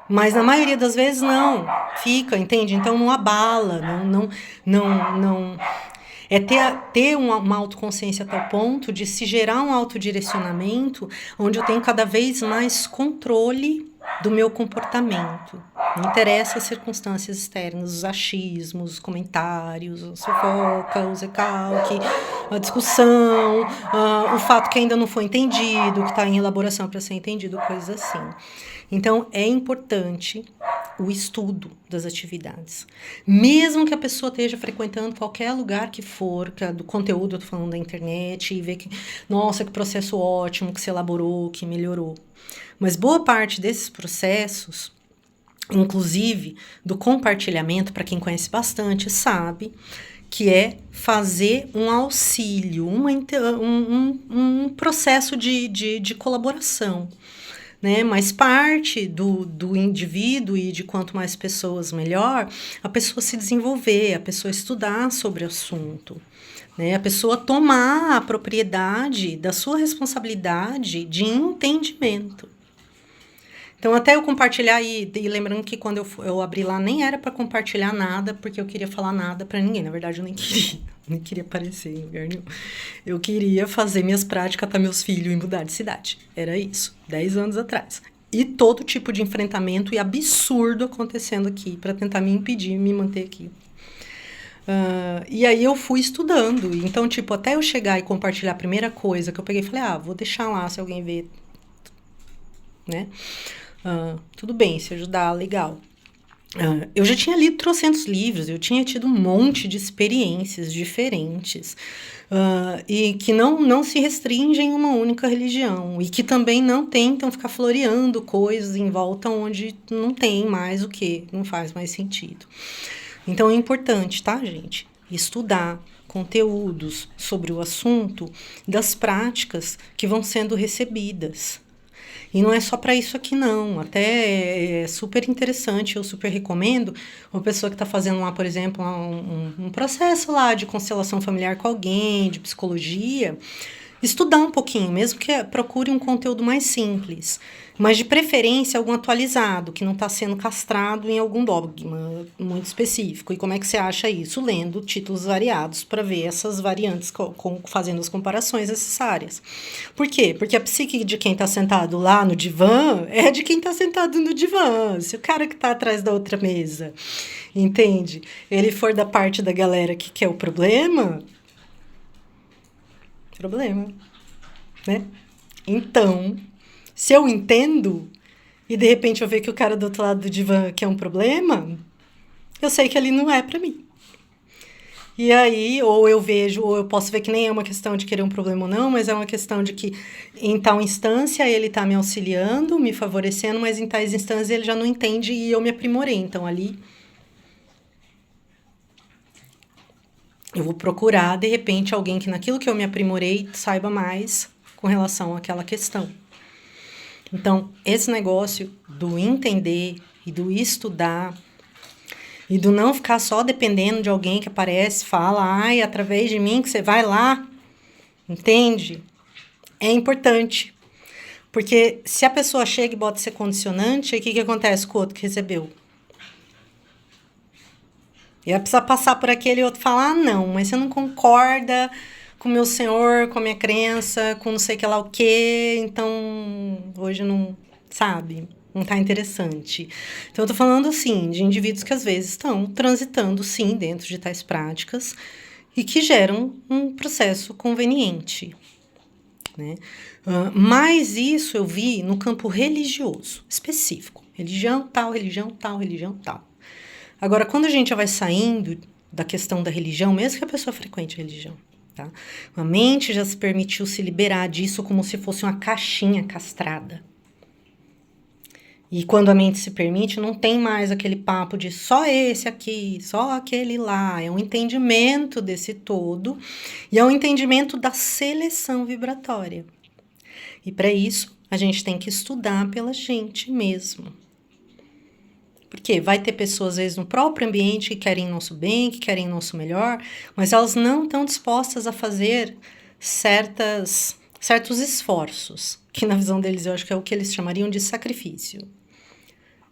Mas na maioria das vezes não, fica, entende? Então não abala, não é ter uma autoconsciência a tal ponto de se gerar um autodirecionamento onde eu tenho cada vez mais controle do meu comportamento. Não interessa as circunstâncias externas, os achismos, os comentários, a fofoca, o recalque, a discussão, o fato que ainda não foi entendido, que está em elaboração para ser entendido, coisas assim. Então, é importante o estudo das atividades. Mesmo que a pessoa esteja frequentando qualquer lugar que for, que é do conteúdo, eu estou falando da internet, e ver que, nossa, que processo ótimo que se elaborou, que melhorou. Mas boa parte desses processos, inclusive do compartilhamento, para quem conhece bastante, sabe que é fazer um auxílio, um processo de colaboração. Né? Mas parte do indivíduo e de quanto mais pessoas, melhor, a pessoa se desenvolver, a pessoa estudar sobre o assunto. Né? A pessoa tomar a propriedade da sua responsabilidade de entendimento. Então, até eu compartilhar, e lembrando que quando eu abri lá, nem era para compartilhar nada, porque eu queria falar nada para ninguém. Na verdade, eu nem queria aparecer em lugar nenhum. Eu queria fazer minhas práticas, catar meus filhos e mudar de cidade. Era isso, 10 anos atrás. E todo tipo de enfrentamento e absurdo acontecendo aqui, para tentar me impedir, me manter aqui. E aí eu fui estudando. Então, tipo, até eu chegar e compartilhar a primeira coisa que eu peguei e falei, vou deixar lá se alguém ver, né? Tudo bem, se ajudar, legal. Eu já tinha lido trocentos livros, eu tinha tido um monte de experiências diferentes, e que não se restringem a uma única religião, e que também não tentam ficar floreando coisas em volta onde não tem mais o que, não faz mais sentido. Então é importante, tá, gente? Estudar conteúdos sobre o assunto das práticas que vão sendo recebidas. E não é só para isso aqui, não. Até é super interessante, eu super recomendo uma pessoa que está fazendo lá, por exemplo, um processo lá de constelação familiar com alguém, de psicologia, estudar um pouquinho, mesmo que procure um conteúdo mais simples, mas de preferência algum atualizado, que não está sendo castrado em algum dogma muito específico. E como é que você acha isso? Lendo títulos variados para ver essas variantes, fazendo as comparações necessárias. Por quê? Porque a psique de quem está sentado lá no divã é de quem está sentado no divã. Se o cara que está atrás da outra mesa, entende? Ele for da parte da galera que quer o problema, né? Então, se eu entendo e de repente eu ver que o cara do outro lado do divã quer um problema, eu sei que ali não é pra mim. E aí, ou eu vejo, ou eu posso ver que nem é uma questão de querer um problema ou não, mas é uma questão de que em tal instância ele tá me auxiliando, me favorecendo, mas em tais instâncias ele já não entende e eu me aprimorei. Então ali eu vou procurar, de repente, alguém que naquilo que eu me aprimorei saiba mais com relação àquela questão. Então, esse negócio do entender e do estudar e do não ficar só dependendo de alguém que aparece, fala, ai, através de mim que você vai lá, entende? É importante. Porque se a pessoa chega e bota esse condicionante, aí o que acontece com o outro que recebeu? E vai precisar passar por aquele outro e falar, ah, não, mas você não concorda com o meu senhor, com a minha crença, com não sei que lá o quê, então hoje não, sabe, não tá interessante. Então eu tô falando, assim, de indivíduos que às vezes estão transitando, sim, dentro de tais práticas e que geram um processo conveniente, né? Mas isso eu vi no campo religioso, específico. Religião tal, religião tal, religião tal. Agora, quando a gente já vai saindo da questão da religião, mesmo que a pessoa frequente a religião, tá? A mente já se permitiu se liberar disso como se fosse uma caixinha castrada. E quando a mente se permite, não tem mais aquele papo de só esse aqui, só aquele lá. É um entendimento desse todo e é um entendimento da seleção vibratória. E para isso, a gente tem que estudar pela gente mesmo. Porque vai ter pessoas, às vezes, no próprio ambiente que querem nosso bem, que querem nosso melhor, mas elas não estão dispostas a fazer certos esforços, que na visão deles eu acho que é o que eles chamariam de sacrifício.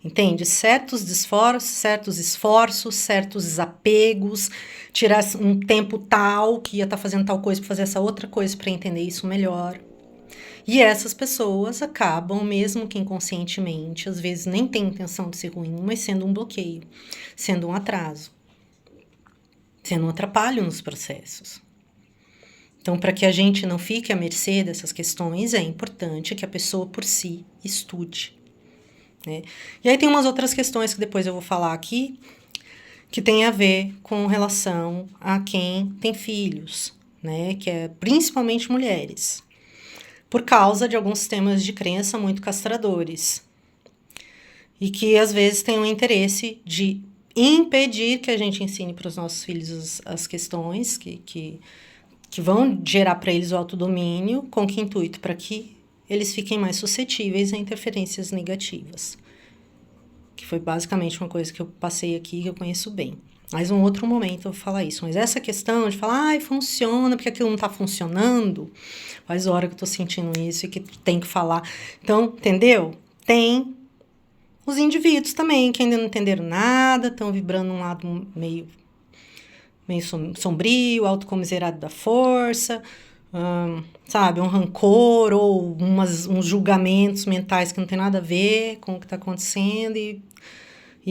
Entende? Certos esforços, certos desapegos, tirar um tempo tal que ia estar fazendo tal coisa para fazer essa outra coisa para entender isso melhor. E essas pessoas acabam, mesmo que inconscientemente, às vezes nem tem intenção de ser ruim, mas sendo um bloqueio, sendo um atraso, sendo um atrapalho nos processos. Então, para que a gente não fique à mercê dessas questões, é importante que a pessoa por si estude, né? E aí tem umas outras questões que depois eu vou falar aqui, que tem a ver com relação a quem tem filhos, né? Que é principalmente mulheres, por causa de alguns sistemas de crença muito castradores. E que, às vezes, têm o interesse de impedir que a gente ensine para os nossos filhos as questões que vão gerar para eles o autodomínio, com que intuito? Para que eles fiquem mais suscetíveis a interferências negativas. Que foi basicamente uma coisa que eu passei aqui, que eu conheço bem. Mas um outro momento eu vou falar isso. Mas essa questão de falar, ai, funciona, porque aquilo não tá funcionando, faz hora que eu tô sentindo isso e que tem que falar. Então, entendeu? Tem os indivíduos também, que ainda não entenderam nada, estão vibrando um lado meio sombrio, autocomiserado da força, sabe? Um rancor ou uns julgamentos mentais que não tem nada a ver com o que tá acontecendo e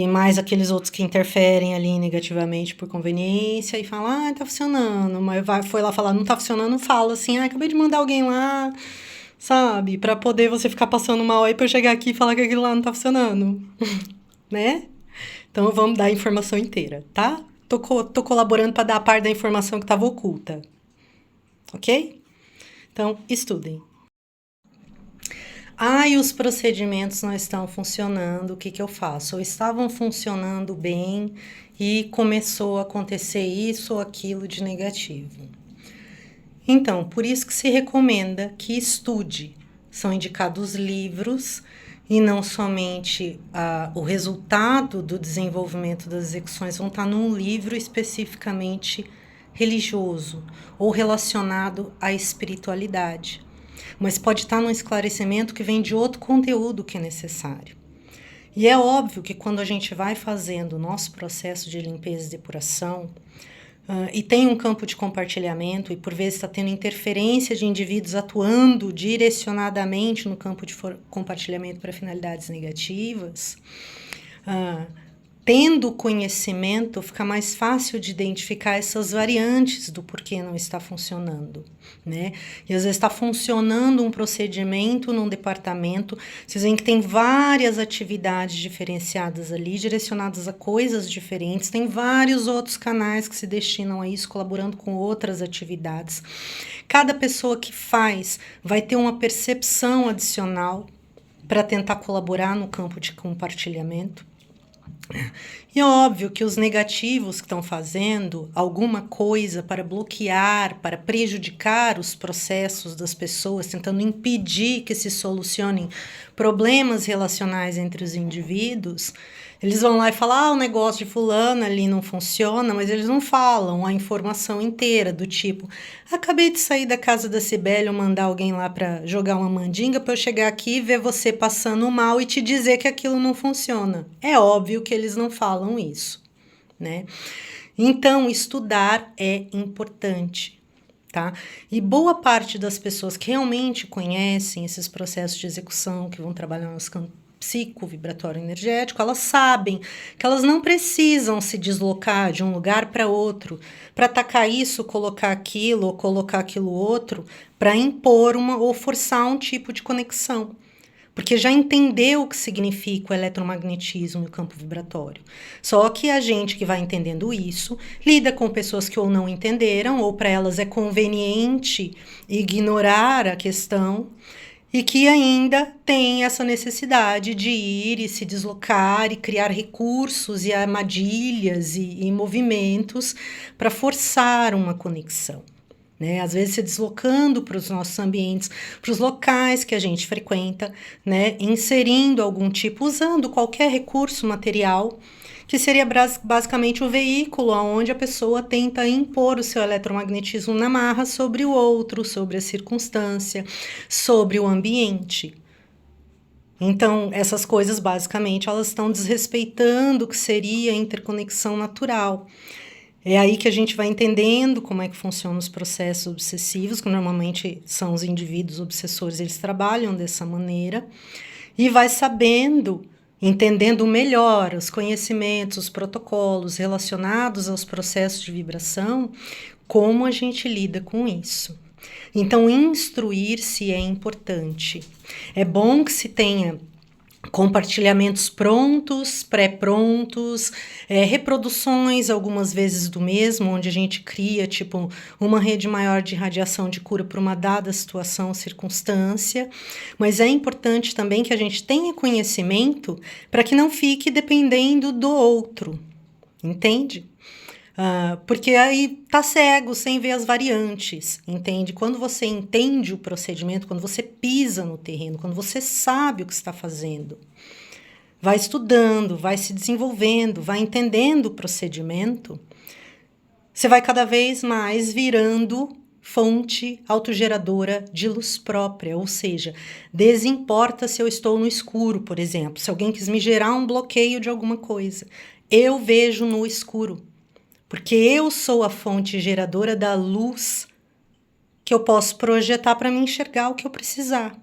mais aqueles outros que interferem ali negativamente por conveniência e falam, ah, tá funcionando, mas foi lá falar, não tá funcionando, fala assim, ah, acabei de mandar alguém lá, sabe, pra poder você ficar passando mal aí pra eu chegar aqui e falar que aquilo lá não tá funcionando, né? Então vamos dar a informação inteira, tá? Tô colaborando para dar a parte da informação que estava oculta, ok? Então, estudem. E os procedimentos não estão funcionando, o que que eu faço? Ou estavam funcionando bem e começou a acontecer isso ou aquilo de negativo. Então, por isso que se recomenda que estude. São indicados livros e não somente o resultado do desenvolvimento das execuções vão estar num livro especificamente religioso ou relacionado à espiritualidade. Mas pode estar num esclarecimento que vem de outro conteúdo que é necessário. E é óbvio que quando a gente vai fazendo o nosso processo de limpeza e depuração, e tem um campo de compartilhamento, e por vezes está tendo interferência de indivíduos atuando direcionadamente no campo de compartilhamento para finalidades negativas, tendo conhecimento, fica mais fácil de identificar essas variantes do porquê não está funcionando, né? E às vezes está funcionando um procedimento num departamento, vocês veem que tem várias atividades diferenciadas ali, direcionadas a coisas diferentes, tem vários outros canais que se destinam a isso, colaborando com outras atividades. Cada pessoa que faz vai ter uma percepção adicional para tentar colaborar no campo de compartilhamento. E é óbvio que os negativos que estão fazendo alguma coisa para bloquear, para prejudicar os processos das pessoas, tentando impedir que se solucionem problemas relacionais entre os indivíduos, eles vão lá e falam, o negócio de fulano ali não funciona, mas eles não falam a informação inteira, do tipo, acabei de sair da casa da Cibele, mandar alguém lá para jogar uma mandinga para eu chegar aqui e ver você passando mal e te dizer que aquilo não funciona. É óbvio que eles não falam isso, né? Então, estudar é importante. Tá? E boa parte das pessoas que realmente conhecem esses processos de execução, que vão trabalhar nos campos psico-vibratório energético, elas sabem que elas não precisam se deslocar de um lugar para outro para atacar isso, colocar aquilo ou colocar aquilo outro para impor ou forçar um tipo de conexão. Porque já entendeu o que significa o eletromagnetismo e o campo vibratório. Só que a gente que vai entendendo isso, lida com pessoas que ou não entenderam, ou para elas é conveniente ignorar a questão, e que ainda tem essa necessidade de ir e se deslocar e criar recursos e armadilhas e movimentos para forçar uma conexão. Né? Às vezes se deslocando para os nossos ambientes, para os locais que a gente frequenta, né? Inserindo algum tipo, usando qualquer recurso material, que seria basicamente o veículo onde a pessoa tenta impor o seu eletromagnetismo na marra sobre o outro, sobre a circunstância, sobre o ambiente. Então, essas coisas, basicamente, elas estão desrespeitando o que seria a interconexão natural. É aí que a gente vai entendendo como é que funcionam os processos obsessivos, que normalmente são os indivíduos obsessores, eles trabalham dessa maneira, e vai sabendo, entendendo melhor os conhecimentos, os protocolos relacionados aos processos de vibração, como a gente lida com isso. Então, instruir-se é importante. É bom que se tenha compartilhamentos prontos, pré-prontos, reproduções algumas vezes do mesmo, onde a gente cria tipo uma rede maior de radiação de cura para uma dada situação ou circunstância, mas é importante também que a gente tenha conhecimento para que não fique dependendo do outro, entende? Porque aí tá cego, sem ver as variantes, entende? Quando você entende o procedimento, quando você pisa no terreno, quando você sabe o que está fazendo, vai estudando, vai se desenvolvendo, vai entendendo o procedimento, você vai cada vez mais virando fonte autogeradora de luz própria, ou seja, desimporta se eu estou no escuro, por exemplo, se alguém quis me gerar um bloqueio de alguma coisa, eu vejo no escuro. Porque eu sou a fonte geradora da luz que eu posso projetar para me enxergar o que eu precisar.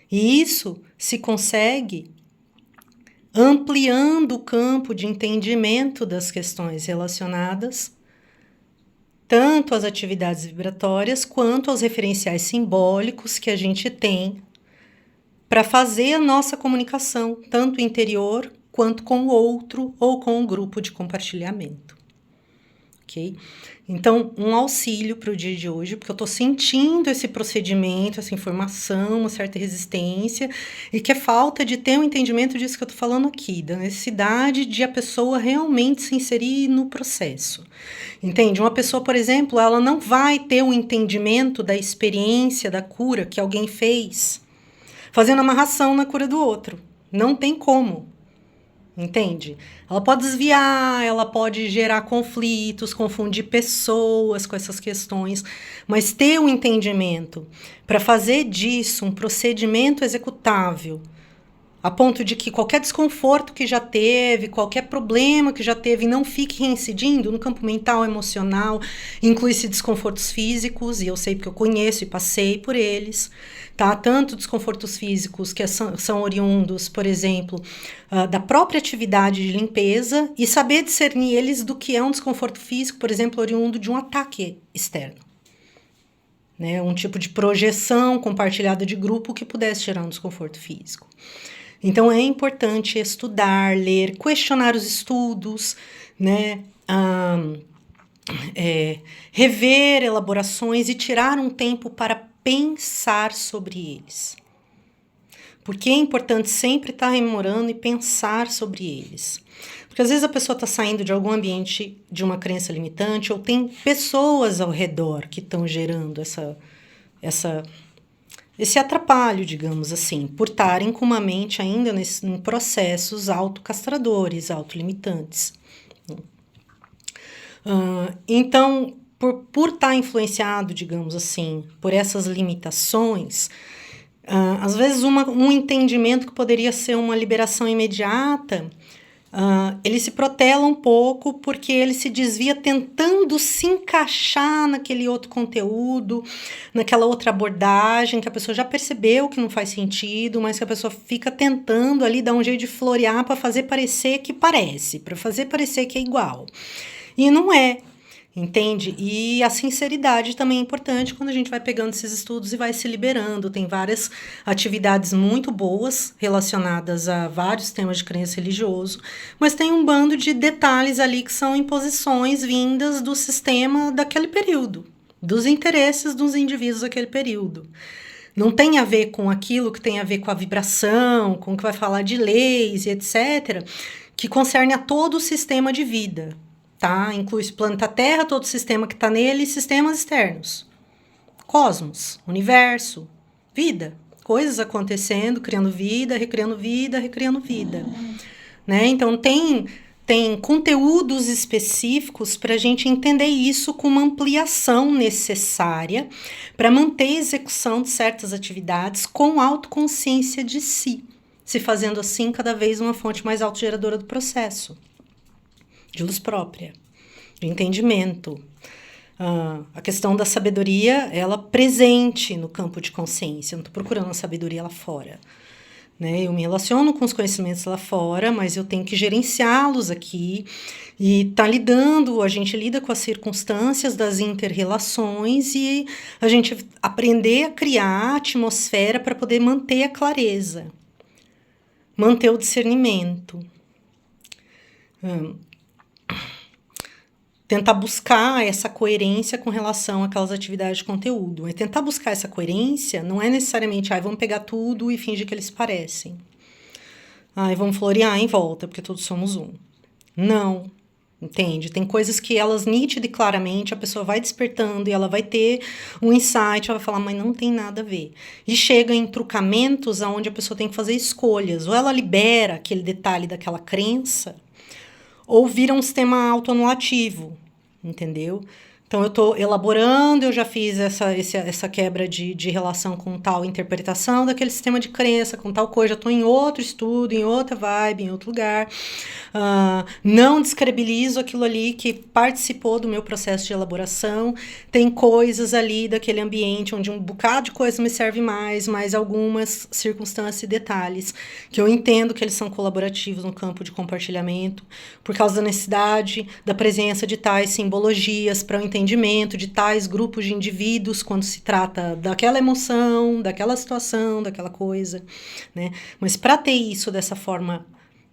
E isso se consegue ampliando o campo de entendimento das questões relacionadas tanto às atividades vibratórias quanto aos referenciais simbólicos que a gente tem para fazer a nossa comunicação, tanto interior quanto com o outro ou com o grupo de compartilhamento. Ok? Então, um auxílio para o dia de hoje, porque eu estou sentindo esse procedimento, essa informação, uma certa resistência, e que é falta de ter um entendimento disso que eu estou falando aqui, da necessidade de a pessoa realmente se inserir no processo. Entende? Uma pessoa, por exemplo, ela não vai ter um entendimento da experiência da cura que alguém fez, fazendo amarração na cura do outro. Não tem como. Entende? Ela pode desviar, ela pode gerar conflitos, confundir pessoas com essas questões, mas ter um entendimento para fazer disso um procedimento executável, a ponto de que qualquer desconforto que já teve, qualquer problema que já teve, não fique reincidindo no campo mental, emocional, inclui-se desconfortos físicos, e eu sei porque eu conheço e passei por eles, tá? Tanto desconfortos físicos que são oriundos, por exemplo, da própria atividade de limpeza, e saber discernir eles do que é um desconforto físico, por exemplo, oriundo de um ataque externo. Né? Um tipo de projeção compartilhada de grupo que pudesse gerar um desconforto físico. Então, é importante estudar, ler, questionar os estudos, né? Rever elaborações e tirar um tempo para pensar sobre eles. Porque é importante sempre estar rememorando e pensar sobre eles. Porque às vezes a pessoa está saindo de algum ambiente de uma crença limitante ou tem pessoas ao redor que estão gerando esse atrapalho, digamos assim, por estarem com uma mente ainda em processos autocastradores, autolimitantes. Então, por estar influenciado, digamos assim, por essas limitações, às vezes um entendimento que poderia ser uma liberação imediata, ele se protela um pouco porque ele se desvia tentando se encaixar naquele outro conteúdo, naquela outra abordagem que a pessoa já percebeu que não faz sentido, mas que a pessoa fica tentando ali dar um jeito de florear para fazer parecer que parece, para fazer parecer que é igual. E não é. Entende? E a sinceridade também é importante quando a gente vai pegando esses estudos e vai se liberando. Tem várias atividades muito boas relacionadas a vários temas de crença religioso, mas tem um bando de detalhes ali que são imposições vindas do sistema daquele período, dos interesses dos indivíduos daquele período. Não tem a ver com aquilo que tem a ver com a vibração, com o que vai falar de leis e etc., que concerne a todo o sistema de vida. Tá? Inclui o planeta Terra, todo o sistema que está nele e sistemas externos. Cosmos, universo, vida. Coisas acontecendo, criando vida, recriando vida, recriando vida. Né? Então, tem conteúdos específicos para a gente entender isso com uma ampliação necessária para manter a execução de certas atividades com autoconsciência de si, se fazendo assim cada vez uma fonte mais autogeradora do processo. De luz própria, de entendimento. A questão da sabedoria, ela presente no campo de consciência. Eu não estou procurando a sabedoria lá fora. Né? Eu me relaciono com os conhecimentos lá fora, mas eu tenho que gerenciá-los aqui. E a gente lida com as circunstâncias das inter-relações e a gente aprender a criar a atmosfera para poder manter a clareza, manter o discernimento. Tentar buscar essa coerência com relação àquelas atividades de conteúdo. Mas tentar buscar essa coerência não é necessariamente, vamos pegar tudo e fingir que eles parecem. Vamos florear em volta, porque todos somos um. Não, entende? Tem coisas que elas nítida e claramente, a pessoa vai despertando e ela vai ter um insight, ela vai falar, mas não tem nada a ver. E chega em trucamentos onde a pessoa tem que fazer escolhas. Ou ela libera aquele detalhe daquela crença, ou vira um sistema autoanulativo, entendeu? Então, eu estou elaborando, eu já fiz essa quebra de relação com tal interpretação daquele sistema de crença, com tal coisa, já estou em outro estudo, em outra vibe, em outro lugar. Não descredibilizo aquilo ali que participou do meu processo de elaboração. Tem coisas ali daquele ambiente onde um bocado de coisa me serve mais, mas algumas circunstâncias e detalhes que eu entendo que eles são colaborativos no campo de compartilhamento, por causa da necessidade da presença de tais simbologias para o entendimento de tais grupos de indivíduos quando se trata daquela emoção, daquela situação, daquela coisa, né? Mas para ter isso dessa forma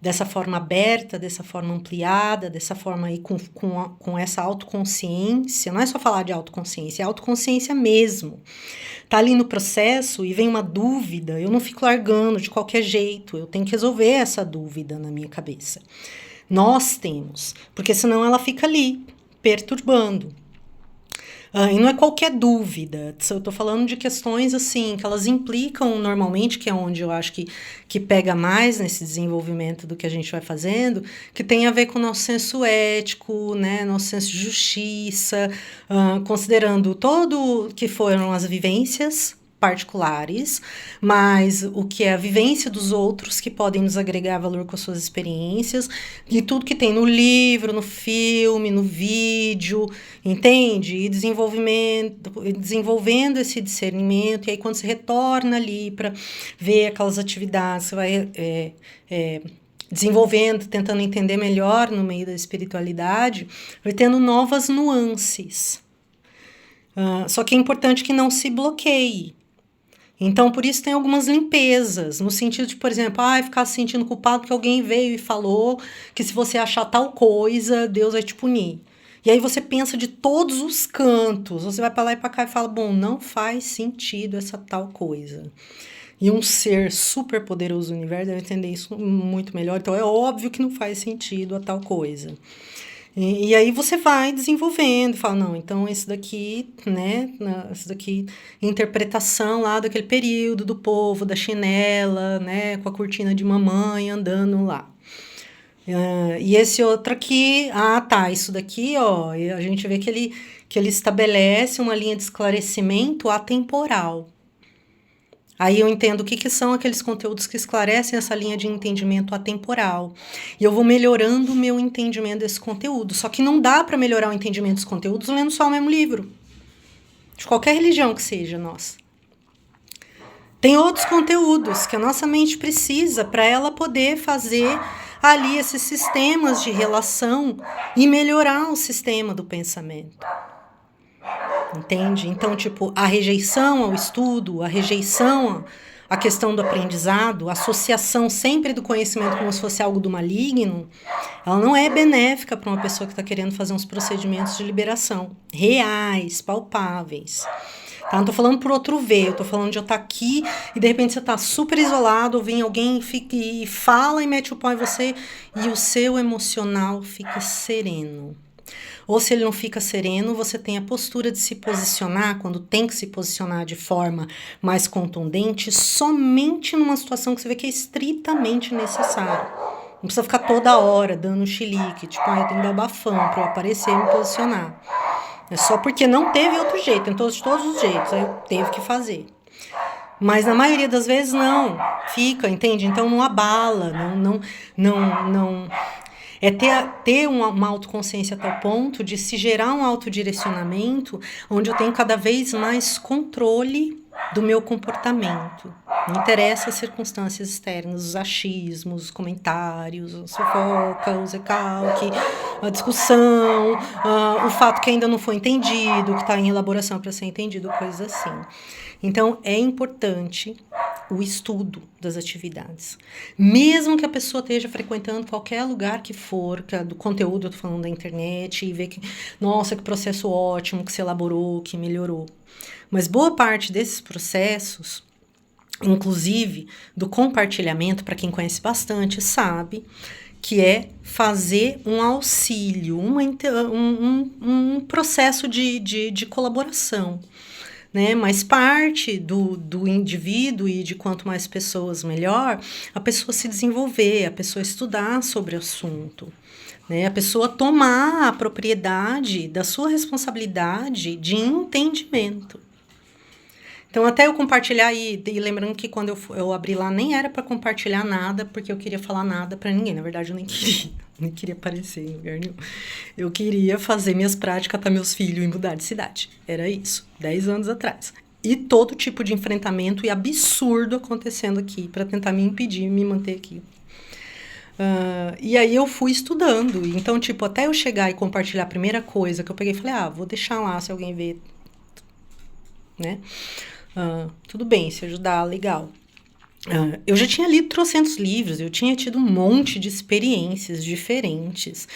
dessa forma aberta, dessa forma ampliada, dessa forma aí com essa autoconsciência. Não é só falar de autoconsciência, é autoconsciência mesmo. Tá ali no processo e vem uma dúvida, eu não fico largando de qualquer jeito, eu tenho que resolver essa dúvida na minha cabeça. Nós temos, porque senão ela fica ali, perturbando. E não é qualquer dúvida, eu tô falando de questões assim, que elas implicam normalmente, que é onde eu acho que pega mais nesse desenvolvimento do que a gente vai fazendo, que tem a ver com o nosso senso ético, né, nosso senso de justiça, considerando todo que foram as vivências particulares, mas o que é a vivência dos outros que podem nos agregar valor com as suas experiências, e tudo que tem no livro, no filme, no vídeo, entende? E desenvolvendo esse discernimento, e aí quando você retorna ali para ver aquelas atividades, você vai desenvolvendo, tentando entender melhor no meio da espiritualidade, vai tendo novas nuances. Só que é importante que não se bloqueie. Então, por isso tem algumas limpezas, no sentido de, por exemplo, ficar se sentindo culpado porque alguém veio e falou que se você achar tal coisa, Deus vai te punir. E aí você pensa de todos os cantos, você vai para lá e para cá e fala, bom, não faz sentido essa tal coisa. E um ser super poderoso do universo deve entender isso muito melhor, então é óbvio que não faz sentido a tal coisa. E aí você vai desenvolvendo, fala, não, então esse daqui, né, esse daqui, interpretação lá daquele período do povo, da chinela, né, com a cortina de mamãe andando lá. E esse outro aqui, isso daqui, ó, a gente vê que ele estabelece uma linha de esclarecimento atemporal. Aí eu entendo o que são aqueles conteúdos que esclarecem essa linha de entendimento atemporal. E eu vou melhorando o meu entendimento desse conteúdo. Só que não dá para melhorar o entendimento dos conteúdos lendo só o mesmo livro. De qualquer religião que seja, nossa. Tem outros conteúdos que a nossa mente precisa para ela poder fazer ali esses sistemas de relação e melhorar o sistema do pensamento. Entende? Então, tipo, a rejeição ao estudo, a rejeição à questão do aprendizado, a associação sempre do conhecimento como se fosse algo do maligno, ela não é benéfica para uma pessoa que está querendo fazer uns procedimentos de liberação reais, palpáveis. Tá? Não estou falando por outro ver, eu estou falando de eu estar aqui e de repente você está super isolado, ou vem alguém e fala e mete o pau em você e o seu emocional fica sereno. Ou se ele não fica sereno, você tem a postura de se posicionar, quando tem que se posicionar de forma mais contundente, somente numa situação que você vê que é estritamente necessário. Não precisa ficar toda hora dando chilique, tipo, eu tenho que dar bafão para eu aparecer e me posicionar. É só porque não teve outro jeito, então de todos os jeitos, aí eu teve que fazer. Mas na maioria das vezes não, fica, entende? Então não abala, não é ter uma autoconsciência a tal ponto de se gerar um autodirecionamento onde eu tenho cada vez mais controle do meu comportamento. Não interessa as circunstâncias externas, os achismos, os comentários, a fofoca, o recalque, a discussão, o fato que ainda não foi entendido, que está em elaboração para ser entendido, coisas assim. Então, é importante o estudo das atividades. Mesmo que a pessoa esteja frequentando qualquer lugar que for, que é do conteúdo, eu estou falando da internet, e ver que, nossa, que processo ótimo que se elaborou, que melhorou. Mas boa parte desses processos, inclusive do compartilhamento, para quem conhece bastante, sabe que é fazer um auxílio, um processo de colaboração. Né? Mas parte do indivíduo e de quanto mais pessoas, melhor, a pessoa se desenvolver, a pessoa estudar sobre o assunto. Né? A pessoa tomar a propriedade da sua responsabilidade de entendimento. Então, até eu compartilhar, e lembrando que quando eu abri lá, nem era para compartilhar nada, porque eu queria falar nada para ninguém. Na verdade, eu nem queria aparecer em lugar nenhum. Eu queria fazer minhas práticas para meus filhos e mudar de cidade. Era isso, 10 anos atrás. E todo tipo de enfrentamento e absurdo acontecendo aqui para tentar me impedir, me manter aqui. E aí eu fui estudando. Então, tipo, até eu chegar e compartilhar a primeira coisa que eu peguei e falei, vou deixar lá se alguém ver, né? Tudo bem, se ajudar, legal. Eu já tinha lido trocentos livros, eu tinha tido um monte de experiências diferentes,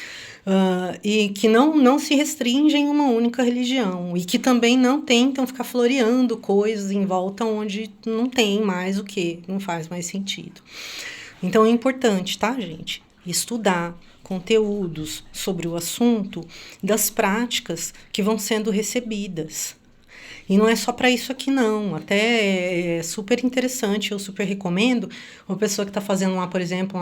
e que não se restringem a uma única religião, e que também não tentam ficar floreando coisas em volta onde não tem mais o que, não faz mais sentido. Então é importante, tá, gente? Estudar conteúdos sobre o assunto das práticas que vão sendo recebidas. E não é só para isso aqui, não. Até é super interessante, eu super recomendo uma pessoa que está fazendo lá, por exemplo,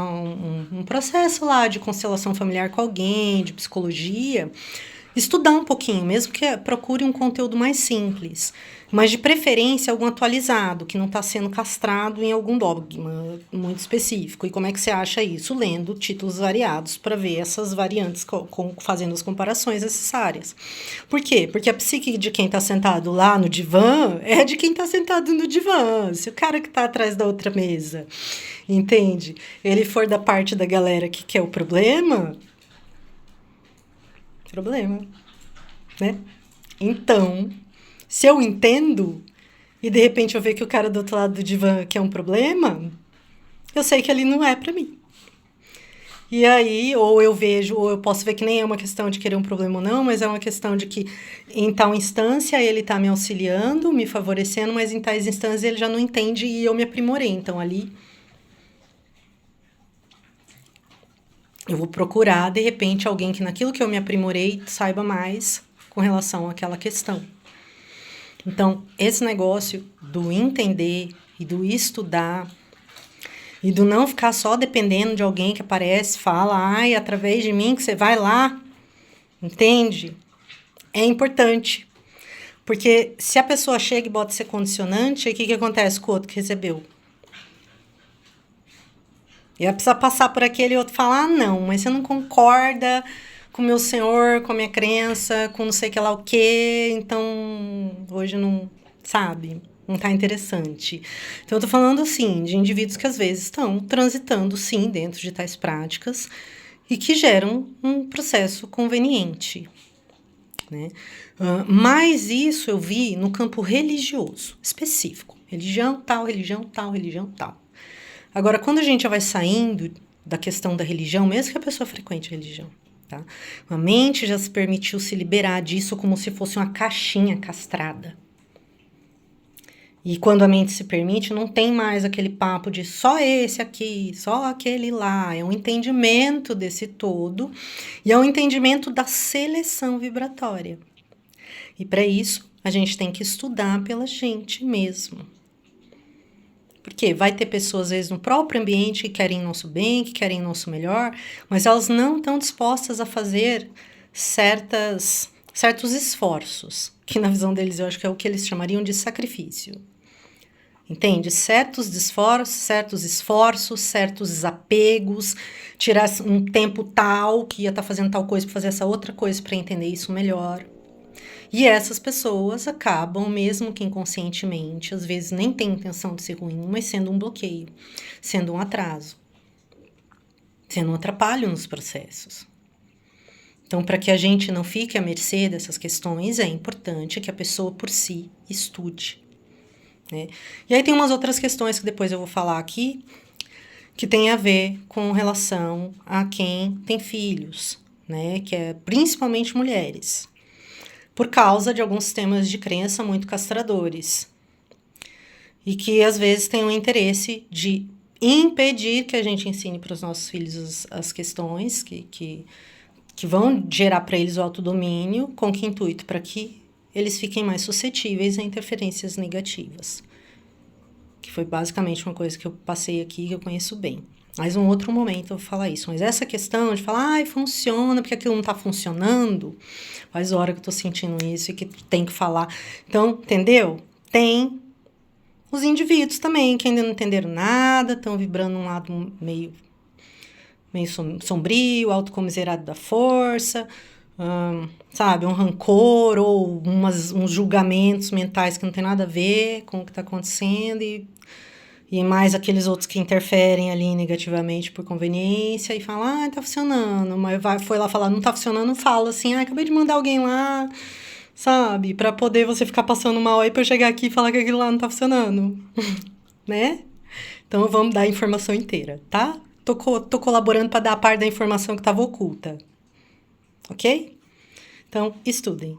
um processo lá de constelação familiar com alguém, de psicologia, estudar um pouquinho, mesmo que procure um conteúdo mais simples, mas de preferência algum atualizado, que não está sendo castrado em algum dogma muito específico. E como é que você acha isso? Lendo títulos variados para ver essas variantes, fazendo as comparações necessárias. Por quê? Porque a psique de quem está sentado lá no divã é de quem está sentado no divã. Se o cara que está atrás da outra mesa, entende? Ele for da parte da galera que quer o problema, né? Então, se eu entendo e de repente eu ver que o cara do outro lado do divã quer um problema, eu sei que ali não é pra mim. E aí, ou eu vejo, ou eu posso ver que nem é uma questão de querer um problema ou não, mas é uma questão de que em tal instância ele tá me auxiliando, me favorecendo, mas em tais instâncias ele já não entende e eu me aprimorei. Então ali eu vou procurar, de repente, alguém que naquilo que eu me aprimorei saiba mais com relação àquela questão. Então, esse negócio do entender e do estudar e do não ficar só dependendo de alguém que aparece, fala, ai, através de mim que você vai lá, entende? É importante. Porque se a pessoa chega e bota esse condicionante, o que acontece com o outro que recebeu? E vai precisar passar por aquele outro e falar, ah, não, mas você não concorda com o meu senhor, com a minha crença, com não sei que lá o quê, então hoje não, sabe, não tá interessante. Então eu tô falando, assim, de indivíduos que às vezes estão transitando, sim, dentro de tais práticas e que geram um processo conveniente, né? Mas isso eu vi no campo religioso, específico. Religião tal, religião tal, religião tal. Agora, quando a gente já vai saindo da questão da religião, mesmo que a pessoa frequente a religião, tá? A mente já se permitiu se liberar disso como se fosse uma caixinha castrada. E quando a mente se permite, não tem mais aquele papo de só esse aqui, só aquele lá. É um entendimento desse todo e é um entendimento da seleção vibratória. E para isso, a gente tem que estudar pela gente mesmo. Porque vai ter pessoas, às vezes, no próprio ambiente que querem nosso bem, que querem nosso melhor, mas elas não estão dispostas a fazer certos esforços, que na visão deles eu acho que é o que eles chamariam de sacrifício. Entende? Certos esforços, certos desapegos, tirar um tempo tal que ia estar fazendo tal coisa para fazer essa outra coisa para entender isso melhor. E essas pessoas acabam, mesmo que inconscientemente, às vezes nem tem intenção de ser ruim, mas sendo um bloqueio, sendo um atraso, sendo um atrapalho nos processos. Então, para que a gente não fique à mercê dessas questões, é importante que a pessoa por si estude, né? E aí tem umas outras questões que depois eu vou falar aqui, que tem a ver com relação a quem tem filhos, né? Que é principalmente mulheres, por causa de alguns sistemas de crença muito castradores. E que, às vezes, têm o interesse de impedir que a gente ensine para os nossos filhos as questões que vão gerar para eles o autodomínio, com que intuito? Para que eles fiquem mais suscetíveis a interferências negativas. Que foi basicamente uma coisa que eu passei aqui, que eu conheço bem. Mas um outro momento eu vou falar isso. Mas essa questão de falar, ai, funciona, porque aquilo não tá funcionando, faz hora que eu tô sentindo isso e que tem que falar. Então, entendeu? Tem os indivíduos também, que ainda não entenderam nada, estão vibrando um lado meio sombrio, autocomiserado da força, sabe? Um rancor ou uns julgamentos mentais que não tem nada a ver com o que tá acontecendo e mais aqueles outros que interferem ali negativamente por conveniência e falam, ah, tá funcionando, mas foi lá falar, não tá funcionando, fala assim, ah, acabei de mandar alguém lá, sabe, pra poder você ficar passando mal aí pra eu chegar aqui e falar que aquilo lá não tá funcionando, né? Então, vamos dar a informação inteira, tá? Tô colaborando para dar a parte da informação que estava oculta. Ok? Então, estudem.